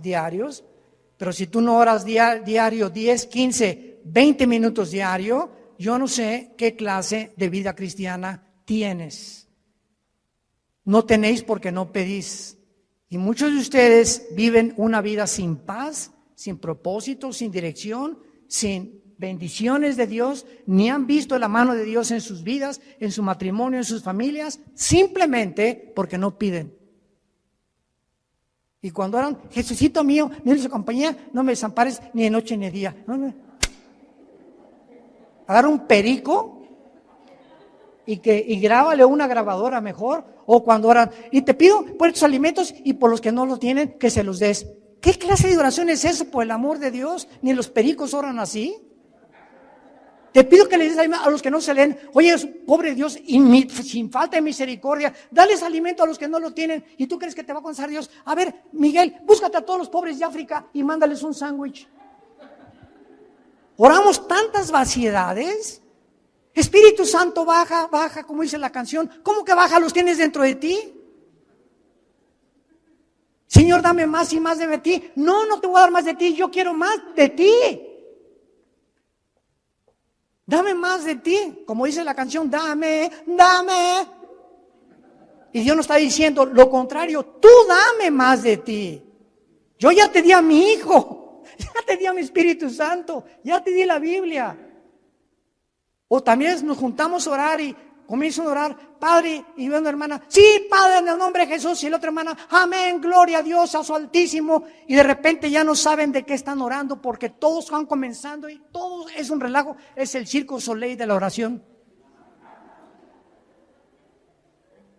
Pero si tú no oras diario 10, 15, 20 minutos diario, yo no sé qué clase de vida cristiana tienes. No tenéis porque no pedís. Y muchos de ustedes viven una vida sin paz, sin propósito, sin dirección, sin bendiciones de Dios, ni han visto la mano de Dios en sus vidas, en su matrimonio, en sus familias, simplemente porque no piden. Y cuando oran, Jesucito mío, mira su compañía, no me desampares ni de noche ni de día. Agarra un perico y grábale una grabadora mejor. O cuando oran, y te pido por estos alimentos y por los que no lo tienen, que se los des. ¿Qué clase de oración es eso, por el amor de Dios? Ni los pericos oran así. Te pido que les des a los que no se leen. Oye, pobre Dios, sin falta de misericordia, dales alimento a los que no lo tienen. ¿Y tú crees que te va a contestar Dios? A ver, Miguel, búscate a todos los pobres de África y mándales un sándwich. Oramos tantas vaciedades. Espíritu Santo, baja, como dice la canción. ¿Cómo que baja? ¿Los tienes dentro de ti? Señor, dame más y más de ti. No, no te voy a dar más de ti, yo quiero más de ti. Dame más de ti. Como dice la canción, dame, dame. Y Dios nos está diciendo lo contrario, tú dame más de ti. Yo ya te di a mi Hijo, ya te di a mi Espíritu Santo, ya te di la Biblia. O también nos juntamos a orar y comienzan a orar, Padre, y veo una hermana, sí, Padre, en el nombre de Jesús, y la otra hermana, amén, gloria a Dios, a su Altísimo, y de repente ya no saben de qué están orando, porque todos van comenzando y todo es un relajo, es el Cirque Soleil de la oración.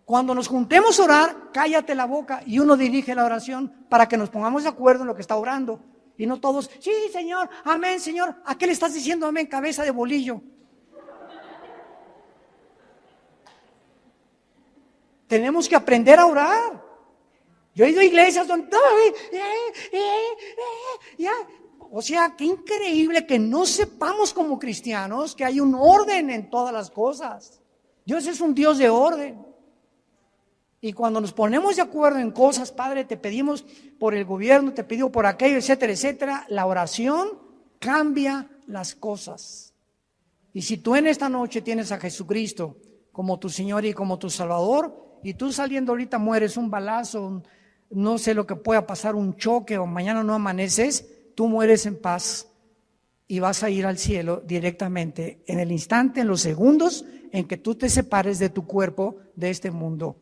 Cuando nos juntemos a orar, cállate la boca y uno dirige la oración para que nos pongamos de acuerdo en lo que está orando, y no todos, sí, Señor, amén, Señor, ¿a qué le estás diciendo amén, cabeza de bolillo? Tenemos que aprender a orar. Yo he ido a iglesias donde o sea, qué increíble que no sepamos como cristianos que hay un orden en todas las cosas. Dios es un Dios de orden. Y cuando nos ponemos de acuerdo en cosas, Padre, te pedimos por el gobierno, te pedimos por aquello, etcétera, etcétera, la oración cambia las cosas. Y si tú en esta noche tienes a Jesucristo como tu Señor y como tu Salvador, y tú saliendo ahorita mueres un balazo, no sé lo que pueda pasar, un choque o mañana no amaneces, tú mueres en paz y vas a ir al cielo directamente en el instante, en los segundos en que tú te separes de tu cuerpo de este mundo.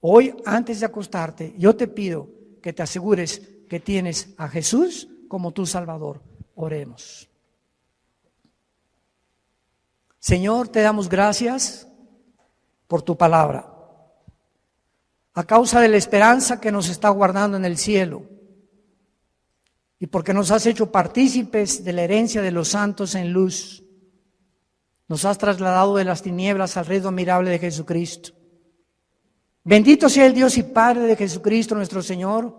Hoy, antes de acostarte, yo te pido que te asegures que tienes a Jesús como tu Salvador. Oremos. Señor, te damos gracias por tu palabra. A causa de la esperanza que nos está guardando en el cielo y porque nos has hecho partícipes de la herencia de los santos en luz, nos has trasladado de las tinieblas al reino admirable de Jesucristo. Bendito sea el Dios y Padre de Jesucristo nuestro Señor,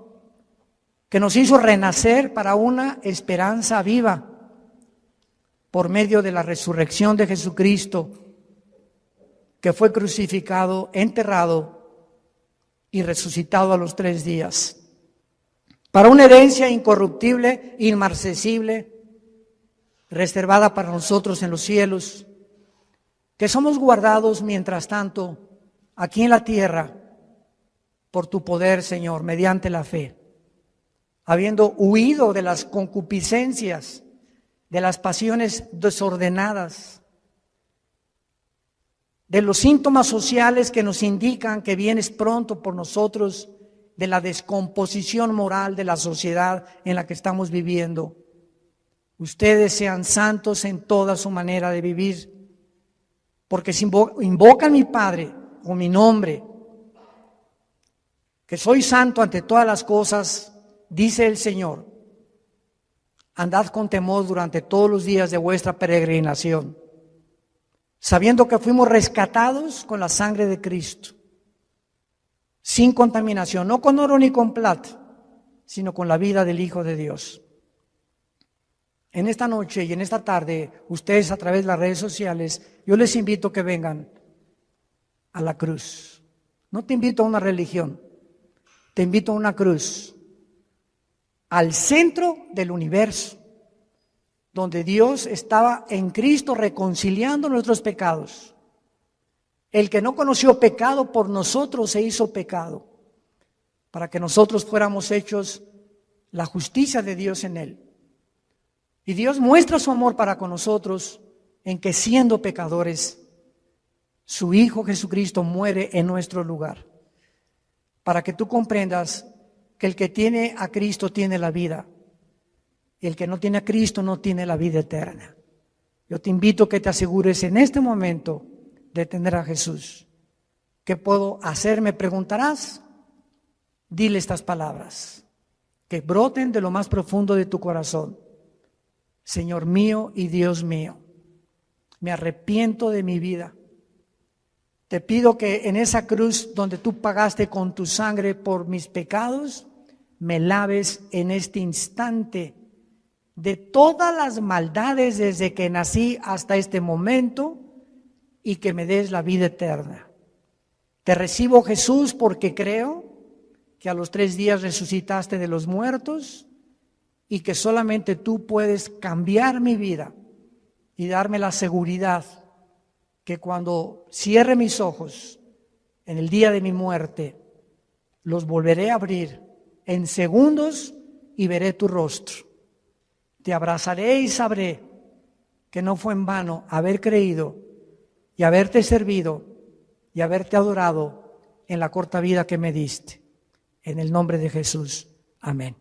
que nos hizo renacer para una esperanza viva por medio de la resurrección de Jesucristo, que fue crucificado, enterrado y resucitado a los 3 días, para una herencia incorruptible, inmarcesible, reservada para nosotros en los cielos, que somos guardados mientras tanto aquí en la tierra por tu poder, Señor, mediante la fe, habiendo huido de las concupiscencias, de las pasiones desordenadas, de los síntomas sociales que nos indican que vienes pronto por nosotros, de la descomposición moral de la sociedad en la que estamos viviendo. Ustedes sean santos en toda su manera de vivir, porque si invocan mi Padre o mi nombre, que soy santo ante todas las cosas, dice el Señor, andad con temor durante todos los días de vuestra peregrinación, sabiendo que fuimos rescatados con la sangre de Cristo, sin contaminación, no con oro ni con plata, sino con la vida del Hijo de Dios. En esta noche y en esta tarde, ustedes a través de las redes sociales, yo les invito a que vengan a la cruz. No te invito a una religión, te invito a una cruz, al centro del universo, donde Dios estaba en Cristo reconciliando nuestros pecados. El que no conoció pecado por nosotros se hizo pecado, para que nosotros fuéramos hechos la justicia de Dios en Él. Y Dios muestra su amor para con nosotros en que siendo pecadores, su Hijo Jesucristo muere en nuestro lugar, para que tú comprendas que el que tiene a Cristo tiene la vida, y el que no tiene a Cristo no tiene la vida eterna. Yo te invito a que te asegures en este momento de tener a Jesús. ¿Qué puedo hacer? Me preguntarás. Dile estas palabras, que broten de lo más profundo de tu corazón. Señor mío y Dios mío, me arrepiento de mi vida. Te pido que en esa cruz donde tú pagaste con tu sangre por mis pecados, me laves en este instante de todas las maldades desde que nací hasta este momento y que me des la vida eterna. Te recibo, Jesús, porque creo que a los 3 días resucitaste de los muertos y que solamente tú puedes cambiar mi vida y darme la seguridad que cuando cierre mis ojos en el día de mi muerte, los volveré a abrir en segundos y veré tu rostro. Te abrazaré y sabré que no fue en vano haber creído y haberte servido y haberte adorado en la corta vida que me diste. En el nombre de Jesús. Amén.